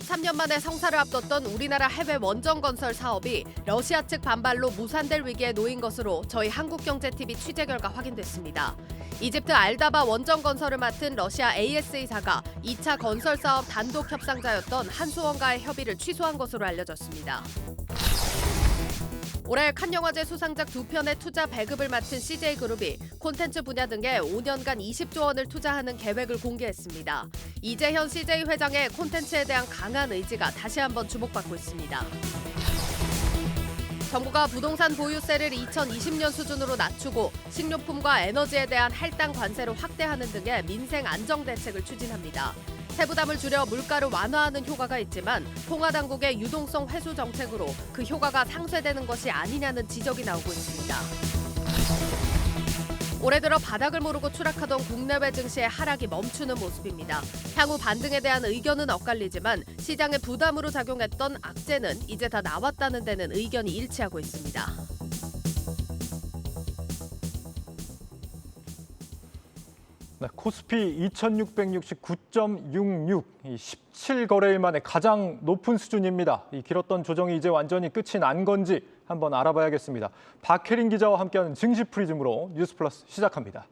13년 만에 성사를 앞뒀던 우리나라 해외 원전 건설 사업이 러시아 측 반발로 무산될 위기에 놓인 것으로 저희 한국경제TV 취재 결과 확인됐습니다. 이집트 알다바 원전 건설을 맡은 러시아 ASA사가 2차 건설 사업 단독 협상자였던 한수원과의 협의를 취소한 것으로 알려졌습니다. 올해 칸 영화제 수상작 2편의 투자 배급을 맡은 CJ그룹이 콘텐츠 분야 등에 5년간 20조 원을 투자하는 계획을 공개했습니다. 이재현 CJ 회장의 콘텐츠에 대한 강한 의지가 다시 한번 주목받고 있습니다. 정부가 부동산 보유세를 2020년 수준으로 낮추고 식료품과 에너지에 대한 할당 관세를 확대하는 등의 민생 안정 대책을 추진합니다. 세부담을 줄여 물가를 완화하는 효과가 있지만 통화 당국의 유동성 회수 정책으로 그 효과가 상쇄되는 것이 아니냐는 지적이 나오고 있습니다. 올해 들어 바닥을 모르고 추락하던 국내외 증시의 하락이 멈추는 모습입니다. 향후 반등에 대한 의견은 엇갈리지만 시장의 부담으로 작용했던 악재는 이제 다 나왔다는 데는 의견이 일치하고 있습니다. 네, 코스피 2669.66, 17거래일 만에 가장 높은 수준입니다. 이 길었던 조정이 이제 완전히 끝이 난 건지 한번 알아봐야겠습니다. 박혜린 기자와 함께하는 증시 프리즘으로 뉴스 플러스 시작합니다.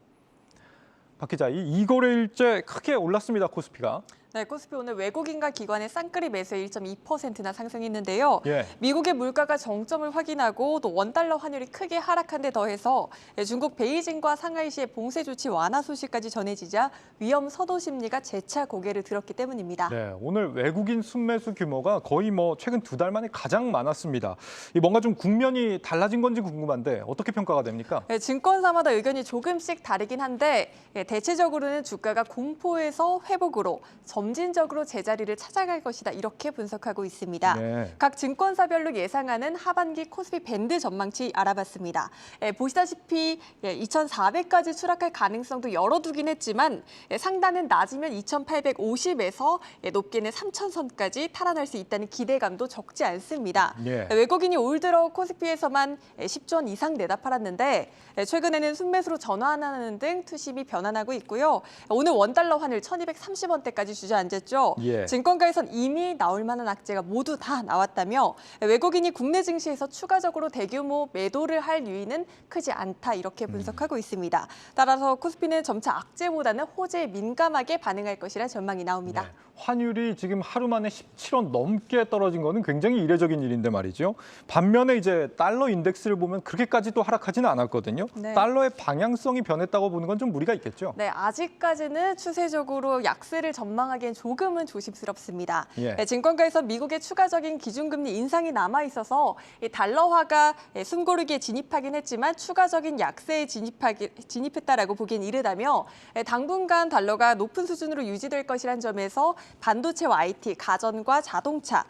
박 기자, 이 2거래일째 크게 올랐습니다, 코스피가. 네, 코스피 오늘 외국인과 기관의 쌍끌이 매수에 1.2%나 상승했는데요. 미국의 물가가 정점을 확인하고 또 원달러 환율이 크게 하락한 데 더해서 중국 베이징과 상하이시의 봉쇄 조치 완화 소식까지 전해지자 위험 서도 심리가 재차 고개를 들었기 때문입니다. 네, 오늘 외국인 순매수 규모가 거의 최근 2달 만에 가장 많았습니다. 뭔가 좀 국면이 달라진 건지 궁금한데 어떻게 평가가 됩니까? 네, 증권사마다 의견이 조금씩 다르긴 한데 대체적으로는 주가가 공포에서 회복으로 점진적으로 제자리를 찾아갈 것이다 이렇게 분석하고 있습니다. 네. 각 증권사별로 예상하는 하반기 코스피 밴드 전망치 알아봤습니다. 보시다시피 2,400까지 추락할 가능성도 열어두긴 했지만 상단은 낮으면 2,850에서 높게는 3,000선까지 탈환할 수 있다는 기대감도 적지 않습니다. 외국인이 올 들어 코스피에서만 10조 원 이상 내다 팔았는데 최근에는 순매수로 전환하는 등 투심이 변환하고 있고요. 오늘 원달러 환율 1,230원대까지 주저앉았죠. 증권가에선 이미 나올 만한 악재가 모두 다 나왔다며 외국인이 국내 증시에서 추가적으로 대규모 매도를 할 유의는 크지 않다 이렇게 분석하고 있습니다. 따라서 코스피는 점차 악재보다는 호재에 민감하게 반응할 것이라 전망이 나옵니다. 네. 환율이 지금 하루 만에 17원 넘게 떨어진 거는 굉장히 이례적인 일인데 말이죠. 반면에 이제 달러 인덱스를 보면 그렇게까지 또 하락하지는 않았거든요. 네. 달러의 방향성이 변했다고 보는 건 좀 무리가 있겠죠. 네, 아직까지는 추세적으로 약세를 전망하기엔 조금은 조심스럽습니다. 증권가에서 미국의 추가적인 기준금리 인상이 남아있어서 달러화가 숨고르기에 진입하긴 했지만 추가적인 약세에 진입했다라고 보기엔 이르다며 당분간 달러가 높은 수준으로 유지될 것이란 점에서 반도체와 IT, 가전과 자동차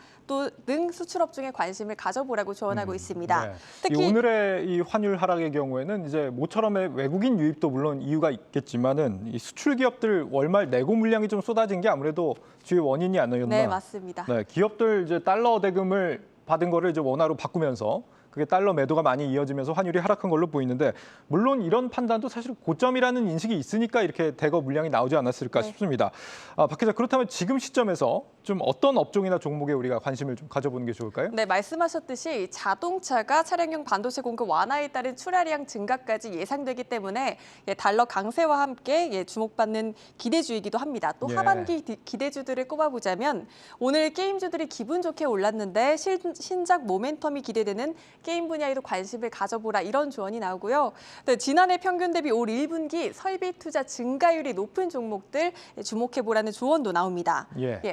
등 수출업 중에 관심을 가져보라고 조언하고 있습니다. 특히 오늘의 이 환율 하락의 경우에는 이제 모처럼의 외국인 유입도 물론 이유가 있겠지만은 이 수출 기업들 월말 내고 물량이 좀 쏟아진 게 아무래도 주요 원인이 아니었나. 네, 맞습니다. 네, 기업들 이제 달러 대금을 받은 거를 이제 원화로 바꾸면서 그게 달러 매도가 많이 이어지면서 환율이 하락한 걸로 보이는데 물론 이런 판단도 사실 고점이라는 인식이 있으니까 이렇게 대거 물량이 나오지 않았을까 싶습니다. 박 기자, 그렇다면 지금 시점에서 좀 어떤 업종이나 종목에 우리가 관심을 좀 가져보는 게 좋을까요? 네, 말씀하셨듯이 자동차가 차량용 반도체 공급 완화에 따른 출하량 증가까지 예상되기 때문에 달러 강세와 함께 주목받는 기대주이기도 합니다. 또 하반기 기대주들을 꼽아보자면 오늘 게임주들이 기분 좋게 올랐는데 신작 모멘텀이 기대되는 게임 분야에도 관심을 가져보라 이런 조언이 나오고요. 지난해 평균 대비 올 1분기 설비 투자 증가율이 높은 종목들 주목해보라는 조언도 나옵니다.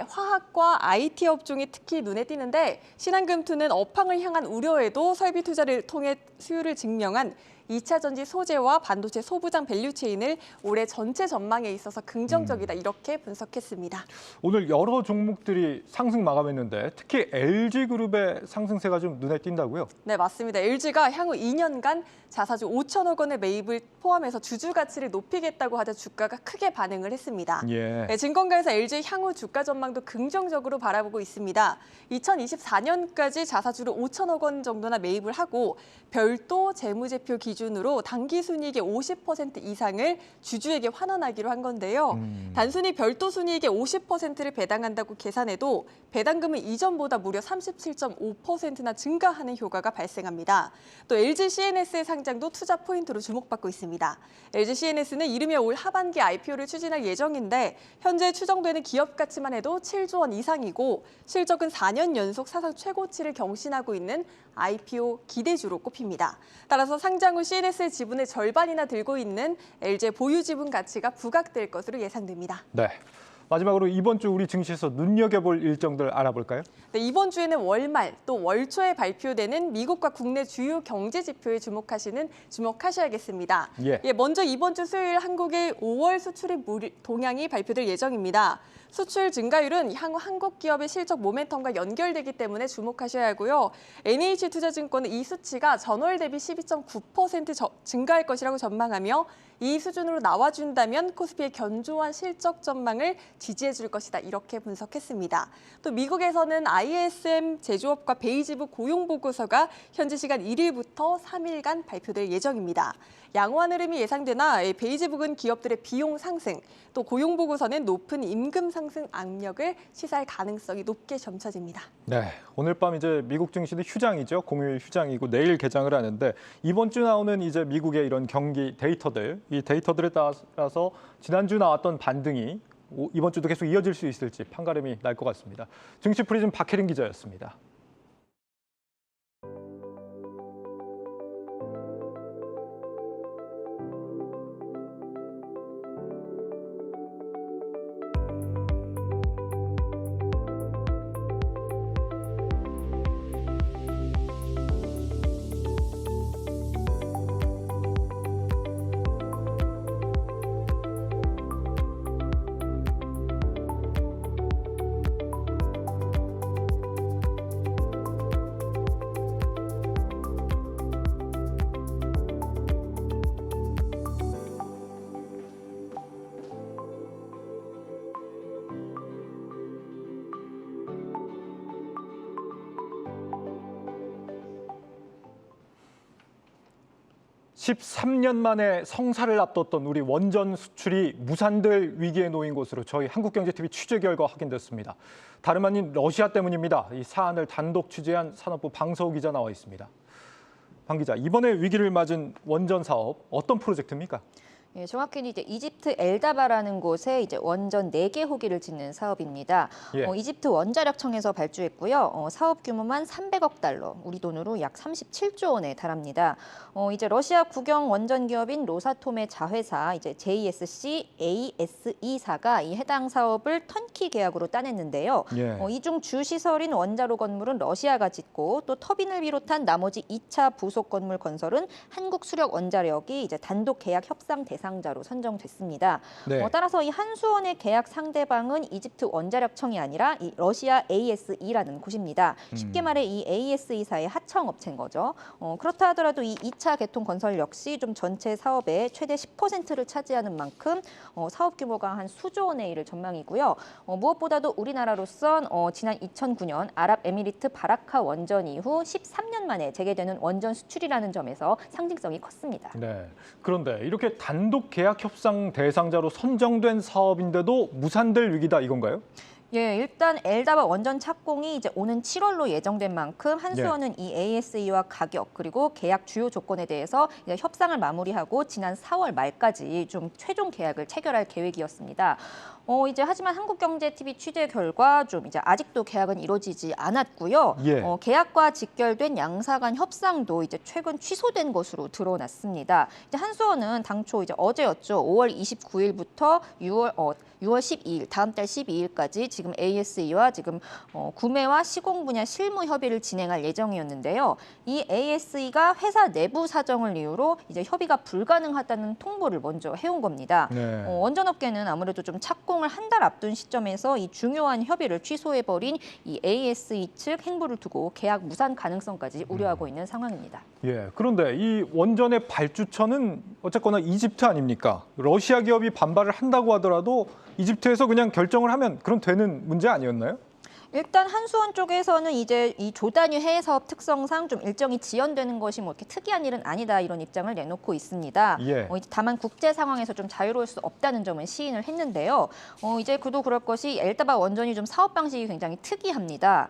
화학과 IT 업종이 특히 눈에 띄는데 신한금투는 업황을 향한 우려에도 설비 투자를 통해 수요를 증명한 2차 전지 소재와 반도체 소부장 밸류체인을 올해 전체 전망에 있어서 긍정적이다 이렇게 분석했습니다. 오늘 여러 종목들이 상승 마감했는데 특히 LG그룹의 상승세가 좀 눈에 띈다고요? 네, 맞습니다. LG가 향후 2년간 자사주 5천억 원의 매입을 포함해서 주주 가치를 높이겠다고 하자 주가가 크게 반응을 했습니다. 네, 증권가에서 LG의 향후 주가 전망도 긍정적으로 바라보고 있습니다. 2024년까지 자사주를 5천억 원 정도나 매입을 하고 별도 재무제표 기준 기준으로 당기 순이익의 50% 이상을 주주에게 환원하기로 한 건데요. 단순히 별도 순이익의 50%를 배당한다고 계산해도 배당금은 이전보다 무려 37.5%나 증가하는 효과가 발생합니다. 또 LG CNS의 상장도 투자 포인트로 주목받고 있습니다. LG CNS는 이르면 올 하반기 IPO를 추진할 예정인데 현재 추정되는 기업 가치만 해도 7조 원 이상이고 실적은 4년 연속 사상 최고치를 경신하고 있는 IPO 기대주로 꼽힙니다. 따라서 상장 후 CNS의 지분의 절반이나 들고 있는 LG의 보유 지분 가치가 부각될 것으로 예상됩니다. 네. 마지막으로 이번 주 우리 증시에서 눈여겨볼 일정들 알아볼까요? 네, 이번 주에는 월말 또 월초에 발표되는 미국과 국내 주요 경제 지표에 주목하셔야겠습니다. 먼저 이번 주 수요일 한국의 5월 수출입 동향이 발표될 예정입니다. 수출 증가율은 향후 한국 기업의 실적 모멘텀과 연결되기 때문에 주목하셔야 하고요. NH투자증권은 이 수치가 전월 대비 12.9% 증가할 것이라고 전망하며 이 수준으로 나와준다면 코스피의 견조한 실적 전망을 지지해 줄 것이다. 이렇게 분석했습니다. 또 미국에서는 ISM 제조업과 베이지부 고용보고서가 현지 시간 1일부터 3일간 발표될 예정입니다. 양호한 흐름이 예상되나 베이지북은 기업들의 비용 상승, 또 고용보고서는 높은 임금 상승 압력을 시사할 가능성이 높게 점쳐집니다. 네, 오늘 밤 이제 미국 증시도 휴장이죠. 공휴일 휴장이고 내일 개장을 하는데 이번 주 나오는 이제 미국의 이런 경기 데이터들, 이 데이터들에 따라서 지난주 나왔던 반등이 이번 주도 계속 이어질 수 있을지 판가름이 날 것 같습니다. 증시 프리즘 박혜린 기자였습니다. (13년) 만에 성사를 앞뒀던 우리 원전 수출이 무산될 위기에 놓인 것으로 저희 한국경제TV 취재 결과 확인됐습니다. 다름 아닌 러시아 때문입니다. 이 사안을 단독 취재한 산업부 방서우 기자 나와 있습니다. 방 기자, 이번에 위기를 맞은 원전 사업 어떤 프로젝트입니까? 예, 정확히는 이제 이집트 엘다바라는 곳에 이제 원전 4개 호기를 짓는 사업입니다. 이집트 원자력청에서 발주했고요. 사업 규모만 300억 달러, 우리 돈으로 약 37조 원에 달합니다. 이제 러시아 국영 원전 기업인 로사톰의 자회사 이제 JSC ASE사가 이 해당 사업을 턴키 계약으로 따냈는데요. 이중 주시설인 원자로 건물은 러시아가 짓고 또 터빈을 비롯한 나머지 2차 부속 건물 건설은 한국수력원자력이 이제 단독 계약 협상 대상자로 선정됐습니다. 따라서 이 한수원의 계약 상대방은 이집트 원자력청이 아니라 이 러시아 ASE라는 곳입니다. 쉽게 말해 이 ASE사의 하청업체인 거죠. 그렇다 하더라도 이 2차 개통 건설 역시 좀 전체 사업의 최대 10%를 차지하는 만큼 사업 규모가 한 수조 원에 이를 전망이고요. 무엇보다도 우리나라로선 지난 2009년 아랍에미리트 바라카 원전 이후 13년 만에 재개되는 원전 수출이라는 점에서 상징성이 컸습니다. 그런데 이렇게 단독 계약 협상 대상자로 선정된 사업인데도 무산될 위기다 이건가요? 일단 엘다바 원전 착공이 이제 오는 7월로 예정된 만큼 한수원은 이 ASE와 가격 그리고 계약 주요 조건에 대해서 이제 협상을 마무리하고 지난 4월 말까지 좀 최종 계약을 체결할 계획이었습니다. 이제 하지만 한국경제TV 취재 결과 좀 이제 아직도 계약은 이루어지지 않았고요. 계약과 직결된 양사 간 협상도 이제 최근 취소된 것으로 드러났습니다. 이제 한수원은 당초 이제 어제였죠. 5월 29일부터 6월 12일, 다음 달 12일까지 지금 ASE와 지금 구매와 시공 분야 실무 협의를 진행할 예정이었는데요. 이 ASE가 회사 내부 사정을 이유로 이제 협의가 불가능하다는 통보를 먼저 해온 겁니다. 원전업계는 아무래도 좀 착공을 한 달 앞둔 시점에서 이 중요한 협의를 취소해버린 이 ASE 측 행보를 두고 계약 무산 가능성까지 우려하고 있는 상황입니다. 그런데 이 원전의 발주처는 어쨌거나 이집트 아닙니까? 러시아 기업이 반발을 한다고 하더라도 이집트에서 그냥 결정을 하면 그럼 되는 문제 아니었나요? 일단 한수원 쪽에서는 이제 이 조단위 해외 사업 특성상 좀 일정이 지연되는 것이 뭐 이렇게 특이한 일은 아니다 이런 입장을 내놓고 있습니다. 예. 이제 다만 국제 상황에서 좀 자유로울 수 없다는 점은 시인을 했는데요. 이제 그도 그럴 것이 엘다바 원전이 좀 사업 방식이 굉장히 특이합니다.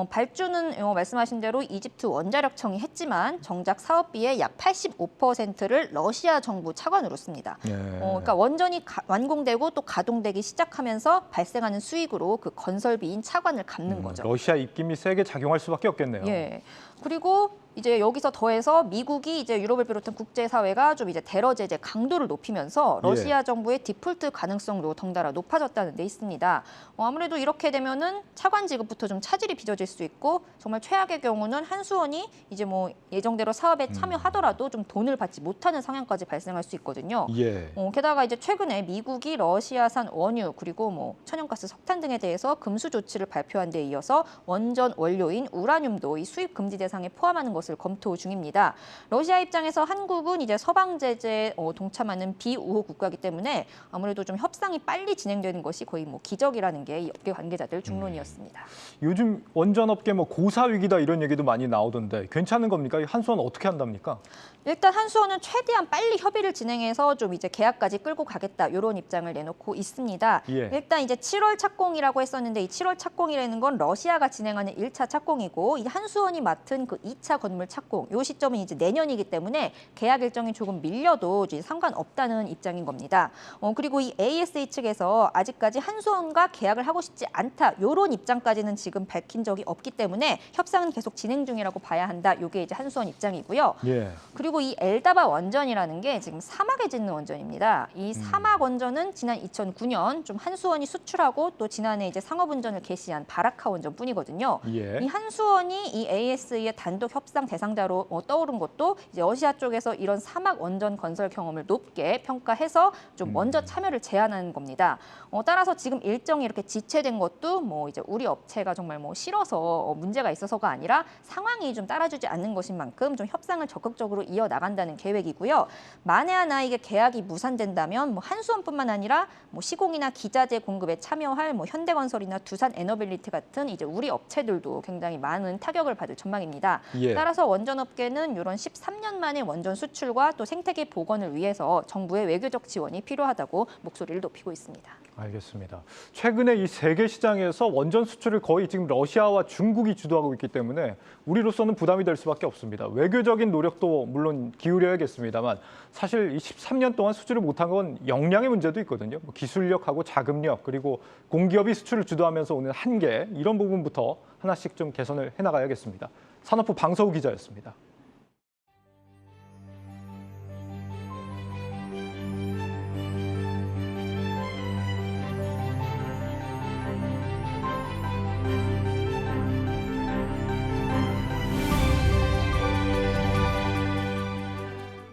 발주는 말씀하신 대로 이집트 원자력청이 했지만 정작 사업비의 약 85%를 러시아 정부 차관으로 씁니다. 예. 그러니까 원전이 완공되고 또 가동되기 시작하면서 발생하는 수익으로 그 건설비인 차관을 갚는 거죠. 러시아 입김이 세게 작용할 수밖에 없겠네요. 예. 그리고 이제 여기서 더해서 미국이 이제 유럽을 비롯한 국제사회가 좀 이제 대러 제재 강도를 높이면서 러시아 정부의 디폴트 가능성도 덩달아 높아졌다는 데 있습니다. 아무래도 이렇게 되면은 차관 지급부터 좀 차질이 빚어질 수 있고 정말 최악의 경우는 한수원이 이제 뭐 예정대로 사업에 참여하더라도 좀 돈을 받지 못하는 상황까지 발생할 수 있거든요. 예. 게다가 이제 최근에 미국이 러시아산 원유 그리고 뭐 천연가스, 석탄 등에 대해서 금수 조치를 발표한 데 이어서 원전 원료인 우라늄도 이 수입 금지 대상에 포함하는 것을 검토 중입니다. 러시아 입장에서 한국은 이제 서방 제재에 동참하는 비우호 국가이기 때문에 아무래도 좀 협상이 빨리 진행되는 것이 거의 뭐 기적이라는 게 업계 관계자들 중론이었습니다. 요즘 원전업계 뭐 고사 위기다 이런 얘기도 많이 나오던데 괜찮은 겁니까? 한수원 어떻게 한답니까? 일단 한수원은 최대한 빨리 협의를 진행해서 좀 이제 계약까지 끌고 가겠다 이런 입장을 내놓고 있습니다. 예. 일단 이제 7월 착공이라고 했었는데 이 7월 착공이라는 건 러시아가 진행하는 1차 착공이고 이 한수원이 맡은 그 2차 건물 착공 이 시점은 이제 내년이기 때문에 계약 일정이 조금 밀려도 이제 상관없다는 입장인 겁니다. 그리고 이 ASA 측에서 아직까지 한수원과 계약을 하고 싶지 않다 이런 입장까지는 지금 밝힌 적이 없기 때문에 협상은 계속 진행 중이라고 봐야 한다. 이게 이제 한수원 입장이고요. 예. 그리고 이 엘다바 원전이라는 게 지금 사막에 짓는 원전입니다. 이 사막 원전은 지난 2009년 좀 한수원이 수출하고 또 지난해 이제 상업운전을 개시한 바라카 원전뿐이거든요. 예. 이 한수원이 이 AS의 단독 협상 대상자로 떠오른 것도 이제 러시아 쪽에서 이런 사막 원전 건설 경험을 높게 평가해서 좀 먼저 참여를 제안하는 겁니다. 따라서 지금 일정이 이렇게 지체된 것도 뭐 이제 우리 업체가 정말 뭐 싫어서 문제가 있어서가 아니라 상황이 좀 따라주지 않는 것인 만큼 좀 협상을 적극적으로 이어 나간다는 계획이고요. 만에 하나 이게 계약이 무산된다면 뭐 한수원뿐만 아니라 뭐 시공이나 기자재 공급에 참여할 뭐 현대건설이나 두산에너빌리티 같은 이제 우리 업체들도 굉장히 많은 타격을 받을 전망입니다. 예. 따라서 원전업계는 이런 13년 만에 원전 수출과 또 생태계 복원을 위해서 정부의 외교적 지원이 필요하다고 목소리를 높이고 있습니다. 알겠습니다. 최근에 이 세계 시장에서 원전 수출을 거의 지금 러시아와 중국이 주도하고 있기 때문에 우리로서는 부담이 될 수밖에 없습니다. 외교적인 노력도 물론 기울여야겠습니다만 사실 이 13년 동안 수출을 못한 건 역량의 문제도 있거든요. 뭐 기술력하고 자금력 그리고 공기업이 수출을 주도하면서 오는 한계 이런 부분부터 하나씩 좀 개선을 해나가야겠습니다. 산업부 방서우 기자였습니다.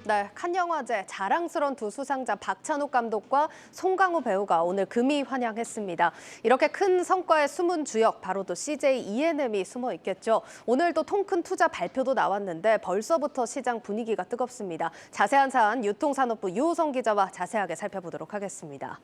네, 칸 영화제 자랑스러운 두 수상자 박찬욱 감독과 송강호 배우가 오늘 금이 환영했습니다. 이렇게 큰 성과의 숨은 주역 바로 또 CJ E&M이 숨어 있겠죠. 오늘도 통큰 투자 발표도 나왔는데 벌써부터 시장 분위기가 뜨겁습니다. 자세한 사안 유통산업부 유호성 기자와 자세하게 살펴보도록 하겠습니다.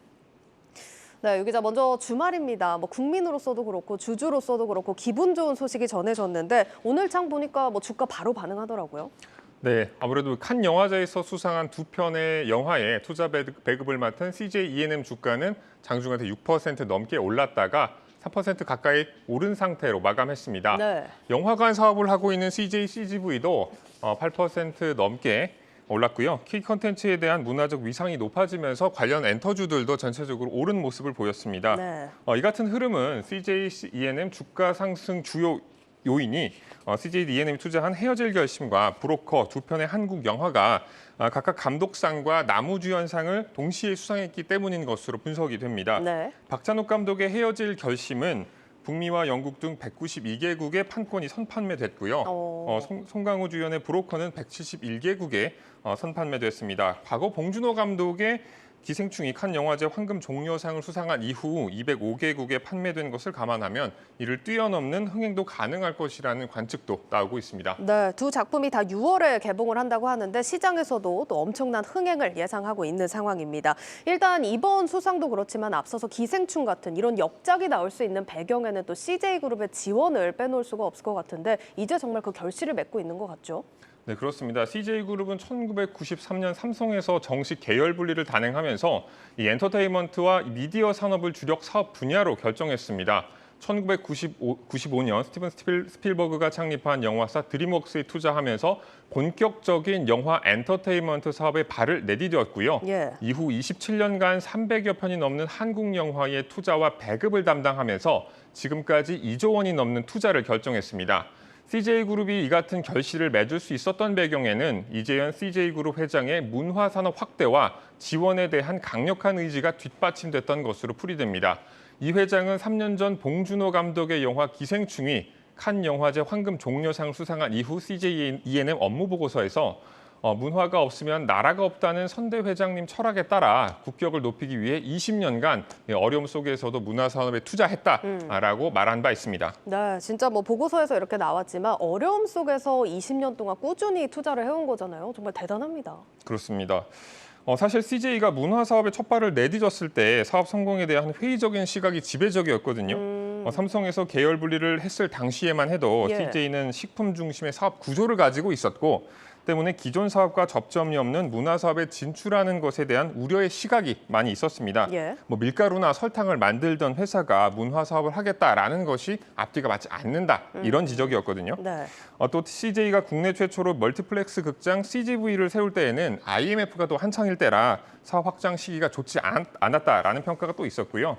네, 유 기자 먼저 주말입니다. 뭐 국민으로서도 그렇고 주주로서도 그렇고 기분 좋은 소식이 전해졌는데 오늘 장 보니까 뭐 주가 바로 반응하더라고요. 네, 아무래도 칸 영화제에서 수상한 두 편의 영화에 투자 배급을 맡은 CJ E&M 주가는 장중한테 6% 넘게 올랐다가 3% 가까이 오른 상태로 마감했습니다. 네. 영화관 사업을 하고 있는 CJ CGV도 8% 넘게 올랐고요. 키 컨텐츠에 대한 문화적 위상이 높아지면서 관련 엔터주들도 전체적으로 오른 모습을 보였습니다. 네. 이 같은 흐름은 CJ E&M 주가 상승 주요 요인이 CJ E&M이 투자한 헤어질 결심과 브로커 두 편의 한국 영화가 각각 감독상과 나무주연상을 동시에 수상했기 때문인 것으로 분석이 됩니다. 네. 박찬욱 감독의 헤어질 결심은 북미와 영국 등 192개국의 판권이 선판매됐고요. 송강호 주연의 브로커는 171개국에 선판매됐습니다. 과거 봉준호 감독의 기생충이 칸 영화제 황금 종려상을 수상한 이후 205개국에 판매된 것을 감안하면 이를 뛰어넘는 흥행도 가능할 것이라는 관측도 나오고 있습니다. 네, 두 작품이 다 6월에 개봉을 한다고 하는데 시장에서도 또 엄청난 흥행을 예상하고 있는 상황입니다. 일단 이번 수상도 그렇지만 앞서서 기생충 같은 이런 역작이 나올 수 있는 배경에는 또 CJ그룹의 지원을 빼놓을 수가 없을 것 같은데 이제 정말 그 결실을 맺고 있는 것 같죠? 네, 그렇습니다. CJ그룹은 1993년 삼성에서 정식 계열 분리를 단행하면서 이 엔터테인먼트와 미디어 산업을 주력 사업 분야로 결정했습니다. 1995년 스티븐 스필버그가 창립한 영화사 드림웍스에 투자하면서 본격적인 영화 엔터테인먼트 사업에 발을 내디뎠고요. 예. 이후 27년간 300여 편이 넘는 한국 영화의 투자와 배급을 담당하면서 지금까지 2조 원이 넘는 투자를 결정했습니다. CJ그룹이 이 같은 결실을 맺을 수 있었던 배경에는 이재현 CJ그룹 회장의 문화산업 확대와 지원에 대한 강력한 의지가 뒷받침됐던 것으로 풀이됩니다. 이 회장은 3년 전 봉준호 감독의 영화 기생충이 칸 영화제 황금 종려상을 수상한 이후 CJ E&M 업무 보고서에서 문화가 없으면 나라가 없다는 선대 회장님 철학에 따라 국격을 높이기 위해 20년간 어려움 속에서도 문화산업에 투자했다라고 말한 바 있습니다. 네, 진짜 뭐 보고서에서 이렇게 나왔지만 어려움 속에서 20년 동안 꾸준히 투자를 해온 거잖아요. 정말 대단합니다. 그렇습니다. 사실 CJ가 문화사업에 첫 발을 내디뎠을 때 사업 성공에 대한 회의적인 시각이 지배적이었거든요. 삼성에서 계열 분리를 했을 당시에만 해도 예. CJ는 식품 중심의 사업 구조를 가지고 있었고 때문에 기존 사업과 접점이 없는 문화사업에 진출하는 것에 대한 우려의 시각이 많이 있었습니다. 예. 뭐 밀가루나 설탕을 만들던 회사가 문화사업을 하겠다라는 것이 앞뒤가 맞지 않는다 이런 지적이었거든요. 네. 또 CJ가 국내 최초로 멀티플렉스 극장 CGV를 세울 때에는 IMF가 또 한창일 때라 사업 확장 시기가 좋지 않았다라는 평가가 또 있었고요.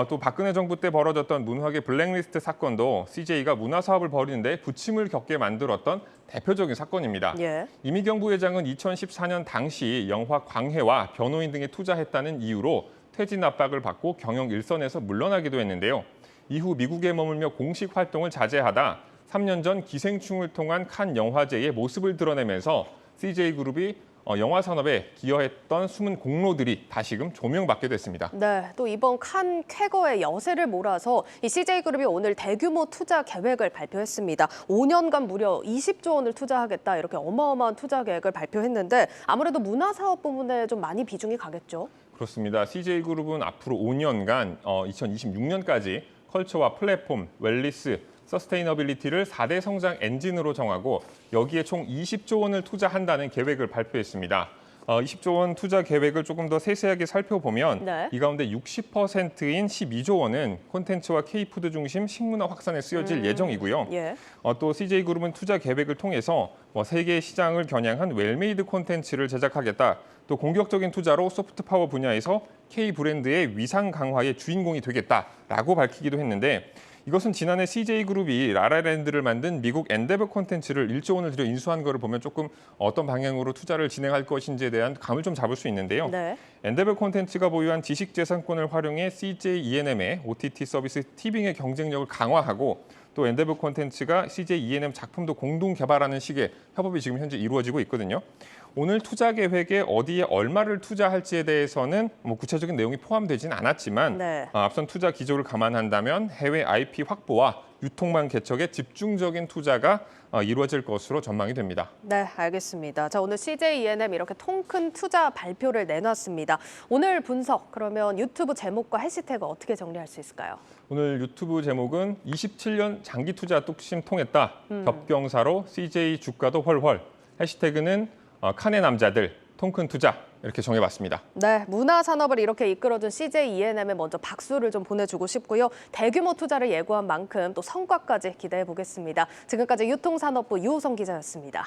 또 박근혜 정부 때 벌어졌던 문화계 블랙리스트 사건도 CJ가 문화 사업을 벌이는데 부침을 겪게 만들었던 대표적인 사건입니다. 예. 이미경 부회장은 2014년 당시 영화 광해와 변호인 등에 투자했다는 이유로 퇴진 압박을 받고 경영 일선에서 물러나기도 했는데요. 이후 미국에 머물며 공식 활동을 자제하다 3년 전 기생충을 통한 칸 영화제의 모습을 드러내면서 CJ그룹이 영화 산업에 기여했던 숨은 공로들이 다시금 조명받게 됐습니다. 네, 또 이번 칸 쾌거의 여세를 몰아서 이 CJ그룹이 오늘 대규모 투자 계획을 발표했습니다. 5년간 무려 20조 원을 투자하겠다 이렇게 어마어마한 투자 계획을 발표했는데 아무래도 문화사업 부분에 좀 많이 비중이 가겠죠? 그렇습니다. CJ그룹은 앞으로 5년간 2026년까지 컬처와 플랫폼, 웰리스, 서스테이너빌리티를 4대 성장 엔진으로 정하고 여기에 총 20조 원을 투자한다는 계획을 발표했습니다. 20조 원 투자 계획을 조금 더 세세하게 살펴보면 네. 이 가운데 60%인 12조 원은 콘텐츠와 K푸드 중심 식문화 확산에 쓰여질 예정이고요. 예. 또 CJ그룹은 투자 계획을 통해서 세계 시장을 겨냥한 웰메이드 콘텐츠를 제작하겠다. 또 공격적인 투자로 소프트 파워 분야에서 K 브랜드의 위상 강화의 주인공이 되겠다라고 밝히기도 했는데 이것은 지난해 CJ그룹이 라라랜드를 만든 미국 엔데버 콘텐츠를 1조 원을 들여 인수한 것을 보면 조금 어떤 방향으로 투자를 진행할 것인지에 대한 감을 좀 잡을 수 있는데요. 네. 엔데버 콘텐츠가 보유한 지식재산권을 활용해 CJ E&M의 OTT 서비스 티빙의 경쟁력을 강화하고 또 엔데버 콘텐츠가 CJ E&M 작품도 공동 개발하는 식의 협업이 지금 현재 이루어지고 있거든요. 오늘 투자 계획에 어디에 얼마를 투자할지에 대해서는 구체적인 내용이 포함되진 않았지만 네. 앞선 투자 기조를 감안한다면 해외 IP 확보와 유통망 개척에 집중적인 투자가 이루어질 것으로 전망이 됩니다. 네, 알겠습니다. 자, 오늘 CJ E&M 이렇게 통 큰 투자 발표를 내놨습니다. 오늘 분석, 그러면 유튜브 제목과 해시태그 어떻게 정리할 수 있을까요? 오늘 유튜브 제목은 27년 장기 투자 뚝심 통했다. 겹경사로 CJ 주가도 훨훨. 해시태그는 칸의 남자들, 통큰 투자 이렇게 정해봤습니다. 네, 문화 산업을 이렇게 이끌어준 CJ E&M에 먼저 박수를 좀 보내주고 싶고요. 대규모 투자를 예고한 만큼 또 성과까지 기대해 보겠습니다. 지금까지 유통산업부 유호성 기자였습니다.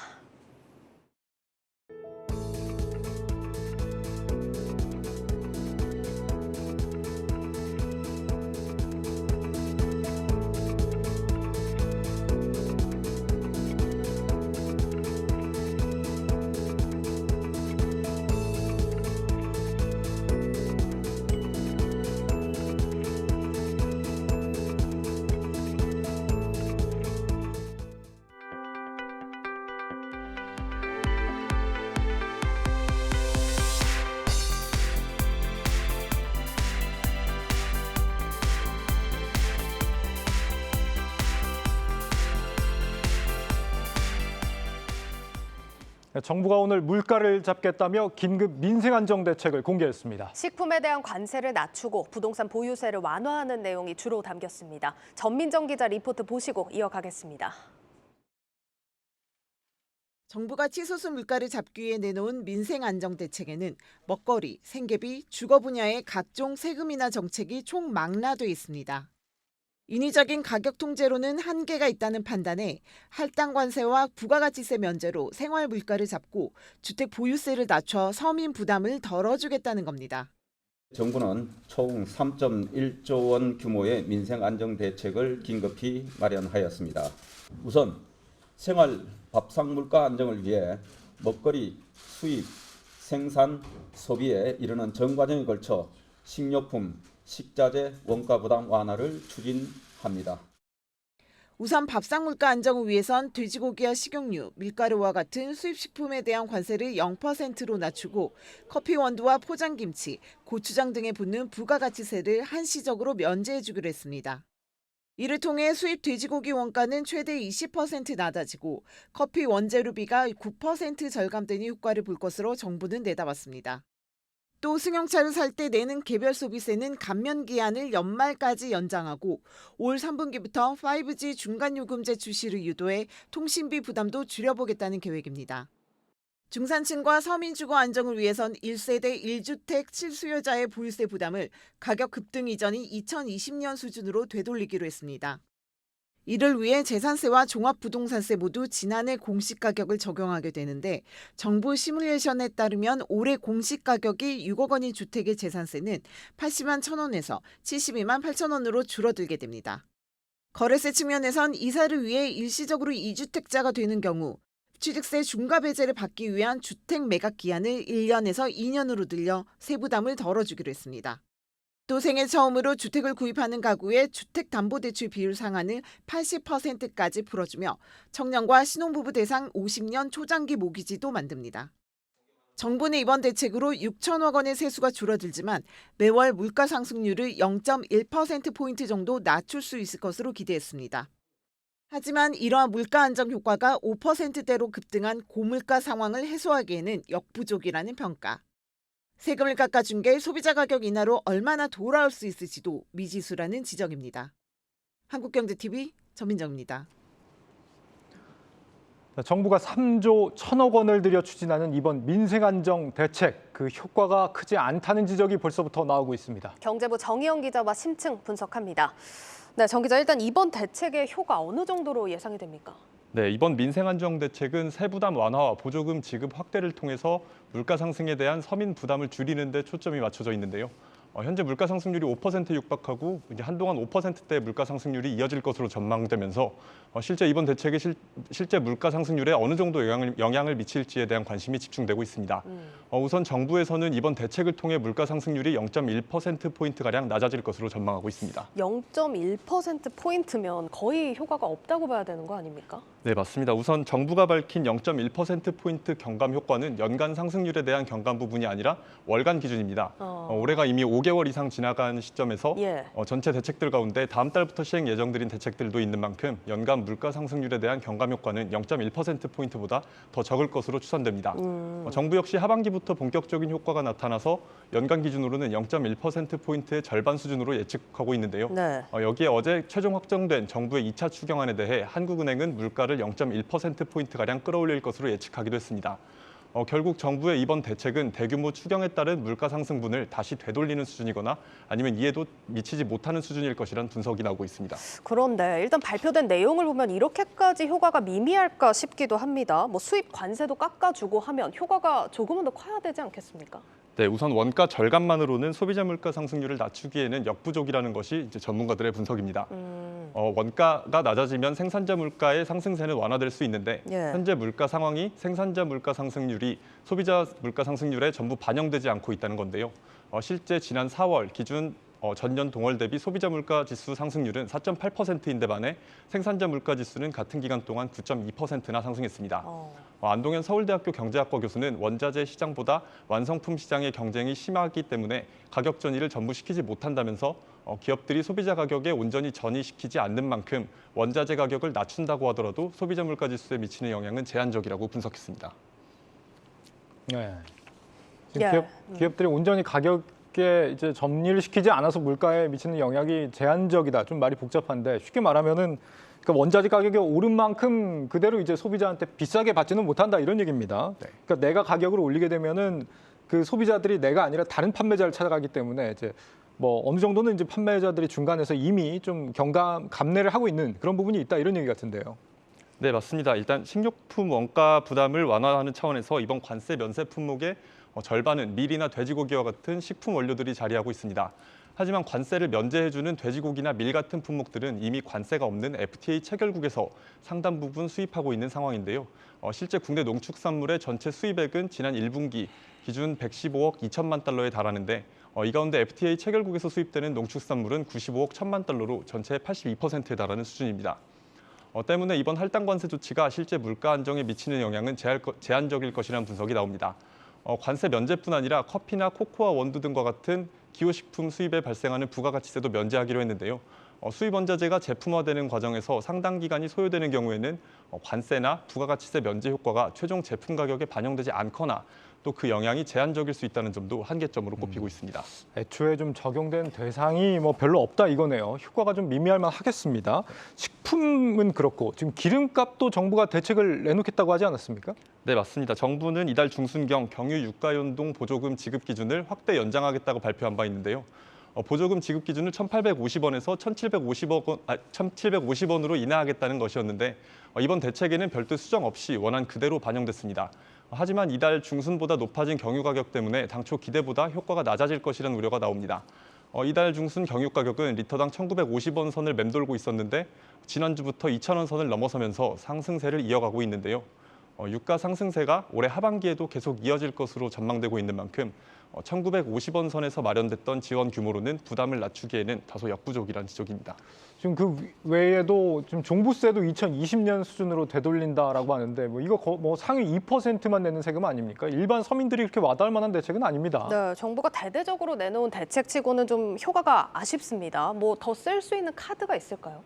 정부가 오늘 물가를 잡겠다며 긴급 민생 안정 대책을 공개했습니다. 식품에 대한 관세를 낮추고 부동산 보유세를 완화하는 내용이 주로 담겼습니다. 전민정 기자 리포트 보시고 이어가겠습니다. 정부가 치솟은 물가를 잡기 위해 내놓은 민생 안정 대책에는 먹거리, 생계비, 주거 분야의 각종 세금이나 정책이 총 망라돼 있습니다. 인위적인 가격 통제로는 한계가 있다는 판단에 할당 관세와 부가가치세 면제로 생활 물가를 잡고 주택 보유세를 낮춰 서민 부담을 덜어주겠다는 겁니다. 정부는 총 3.1조 원 규모의 민생 안정 대책을 긴급히 마련하였습니다. 우선 생활 밥상 물가 안정을 위해 먹거리 수입, 생산, 소비에 이르는 전 과정에 걸쳐 식료품, 식자재 원가 부담 완화를 추진합니다. 우선 밥상 물가 안정을 위해선 돼지고기와 식용유, 밀가루와 같은 수입식품에 대한 관세를 0%로 낮추고 커피 원두와 포장김치, 고추장 등에 붙는 부가가치세를 한시적으로 면제해주기로 했습니다. 이를 통해 수입 돼지고기 원가는 최대 20% 낮아지고 커피 원재료비가 9% 절감되는 효과를 볼 것으로 정부는 내다봤습니다. 또 승용차를 살 때 내는 개별 소비세는 감면 기한을 연말까지 연장하고 올 3분기부터 5G 중간요금제 출시를 유도해 통신비 부담도 줄여보겠다는 계획입니다. 중산층과 서민 주거 안정을 위해선 1세대 1주택 실수요자의 보유세 부담을 가격 급등 이전인 2020년 수준으로 되돌리기로 했습니다. 이를 위해 재산세와 종합부동산세 모두 지난해 공시가격을 적용하게 되는데 정부 시뮬레이션에 따르면 올해 공시가격이 6억 원인 주택의 재산세는 80만 1,000원에서 72만 8천 원으로 줄어들게 됩니다. 거래세 측면에선 이사를 위해 일시적으로 2주택자가 되는 경우 취득세 중과 배제를 받기 위한 주택 매각 기한을 1년에서 2년으로 늘려 세부담을 덜어주기로 했습니다. 또 생애 처음으로 주택을 구입하는 가구의 주택담보대출 비율 상한을 80%까지 풀어주며 청년과 신혼부부 대상 50년 초장기 모기지도 만듭니다. 정부는 이번 대책으로 6천억 원의 세수가 줄어들지만 매월 물가 상승률을 0.1%포인트 정도 낮출 수 있을 것으로 기대했습니다. 하지만 이러한 물가 안정 효과가 5%대로 급등한 고물가 상황을 해소하기에는 역부족이라는 평가. 세금을 깎아준 게 소비자 가격 인하로 얼마나 돌아올 수 있을지도 미지수라는 지적입니다. 한국경제TV 전민정입니다. 정부가 3조 1천억 원을 들여 추진하는 이번 민생 안정 대책, 그 효과가 크지 않다는 지적이 벌써부터 나오고 있습니다. 경제부 정의영 기자와 심층 분석합니다. 네, 정 기자, 일단 이번 대책의 효과 어느 정도로 예상이 됩니까? 네, 이번 민생 안정 대책은 세부담 완화와 보조금 지급 확대를 통해서 물가 상승에 대한 서민 부담을 줄이는 데 초점이 맞춰져 있는데요. 현재 물가 상승률이 5%에 육박하고 이제 한동안 5%대 물가 상승률이 이어질 것으로 전망되면서 실제 이번 대책이 실제 물가 상승률에 어느 정도 영향을 미칠지에 대한 관심이 집중되고 있습니다. 우선 정부에서는 이번 대책을 통해 물가 상승률이 0.1%포인트가량 낮아질 것으로 전망하고 있습니다. 0.1%포인트면 거의 효과가 없다고 봐야 되는 거 아닙니까? 네, 맞습니다. 우선 정부가 밝힌 0.1%포인트 경감 효과는 연간 상승률에 대한 경감 부분이 아니라 월간 기준입니다. 올해가 이미 5개월 이상 지나간 시점에서 전체 대책들 가운데 다음 달부터 시행 예정들인 대책들도 있는 만큼 연간 물가 상승률에 대한 경감 효과는 0.1%포인트보다 더 적을 것으로 추산됩니다. 정부 역시 하반기부터 본격적인 효과가 나타나서 연간 기준으로는 0.1%포인트의 절반 수준으로 예측하고 있는데요. 네. 여기에 어제 최종 확정된 정부의 2차 추경안에 대해 한국은행은 물가를 0.1%포인트가량 끌어올릴 것으로 예측하기도 했습니다. 결국 정부의 이번 대책은 대규모 추경에 따른 물가 상승분을 다시 되돌리는 수준이거나 아니면 이에도 미치지 못하는 수준일 것이란 분석이 나오고 있습니다. 그런데 일단 발표된 내용을 보면 이렇게까지 효과가 미미할까 싶기도 합니다. 뭐 수입 관세도 깎아주고 하면 효과가 조금은 더 커야 되지 않겠습니까? 네, 우선 원가 절감만으로는 소비자 물가 상승률을 낮추기에는 역부족이라는 것이 이제 전문가들의 분석입니다. 원가가 낮아지면 생산자 물가의 상승세는 완화될 수 있는데 현재 물가 상황이 생산자 물가 상승률이 소비자 물가 상승률에 전부 반영되지 않고 있다는 건데요. 실제 지난 4월 기준 전년 동월 대비 소비자 물가 지수 상승률은 4.8%인데 반해 생산자 물가 지수는 같은 기간 동안 9.2%나 상승했습니다. 안동현 서울대학교 경제학과 교수는 원자재 시장보다 완성품 시장의 경쟁이 심하기 때문에 가격 전이를 전부시키지 못한다면서 기업들이 소비자 가격에 온전히 전이시키지 않는 만큼 원자재 가격을 낮춘다고 하더라도 소비자 물가 지수에 미치는 영향은 제한적이라고 분석했습니다. 네. 지금 예. 기업들이 온전히 가격에 이제 점리를 시키지 않아서 물가에 미치는 영향이 제한적이다. 좀 말이 복잡한데 쉽게 말하면은 그러니까 원자재 가격이 오른 만큼 그대로 이제 소비자한테 비싸게 받지는 못한다 이런 얘기입니다. 그러니까 내가 가격을 올리게 되면은 그 소비자들이 내가 아니라 다른 판매자를 찾아가기 때문에 이제 뭐 어느 정도는 이제 판매자들이 중간에서 이미 좀 감내를 하고 있는 그런 부분이 있다 이런 얘기 같은데요. 네, 맞습니다. 일단 식료품 원가 부담을 완화하는 차원에서 이번 관세 면세 품목의 절반은 밀이나 돼지고기와 같은 식품 원료들이 자리하고 있습니다. 하지만 관세를 면제해주는 돼지고기나 밀 같은 품목들은 이미 관세가 없는 FTA 체결국에서 상당 부분 수입하고 있는 상황인데요. 실제 국내 농축산물의 전체 수입액은 지난 1분기 기준 115억 2천만 달러에 달하는데 이 가운데 FTA 체결국에서 수입되는 농축산물은 95억 1천만 달러로 전체의 82%에 달하는 수준입니다. 때문에 이번 할당 관세 조치가 실제 물가 안정에 미치는 영향은 제한적일 것이라는 분석이 나옵니다. 관세 면제뿐 아니라 커피나 코코아 원두 등과 같은 기호식품 수입에 발생하는 부가가치세도 면제하기로 했는데요. 수입 원자재가 제품화되는 과정에서 상당 기간이 소요되는 경우에는 관세나 부가가치세 면제 효과가 최종 제품 가격에 반영되지 않거나 또 그 영향이 제한적일 수 있다는 점도 한계점으로 꼽히고 있습니다. 애초에 좀 적용된 대상이 뭐 별로 없다 이거네요. 효과가 좀 미미할 만 하겠습니다. 식품은 그렇고 지금 기름값도 정부가 대책을 내놓겠다고 하지 않았습니까? 네, 맞습니다. 정부는 이달 중순경 경유 유가연동 보조금 지급 기준을 확대 연장하겠다고 발표한 바 있는데요. 보조금 지급 기준을 1,850원에서 1,750원으로 인하하겠다는 것이었는데 이번 대책에는 별도 수정 없이 원안 그대로 반영됐습니다. 하지만 이달 중순보다 높아진 경유 가격 때문에 당초 기대보다 효과가 낮아질 것이라는 우려가 나옵니다. 이달 중순 경유 가격은 리터당 1,950원 선을 맴돌고 있었는데 지난주부터 2,000원 선을 넘어서면서 상승세를 이어가고 있는데요. 유가 상승세가 올해 하반기에도 계속 이어질 것으로 전망되고 있는 만큼 1,950원 선에서 마련됐던 지원 규모로는 부담을 낮추기에는 다소 역부족이라는 지적입니다. 지금 그 외에도 지금 종부세도 2020년 수준으로 되돌린다라고 하는데 뭐 이거 뭐 상위 2%만 내는 세금 아닙니까? 일반 서민들이 그렇게 와닿을 만한 대책은 아닙니다. 네, 정부가 대대적으로 내놓은 대책치고는 좀 효과가 아쉽습니다. 뭐 더 쓸 수 있는 카드가 있을까요?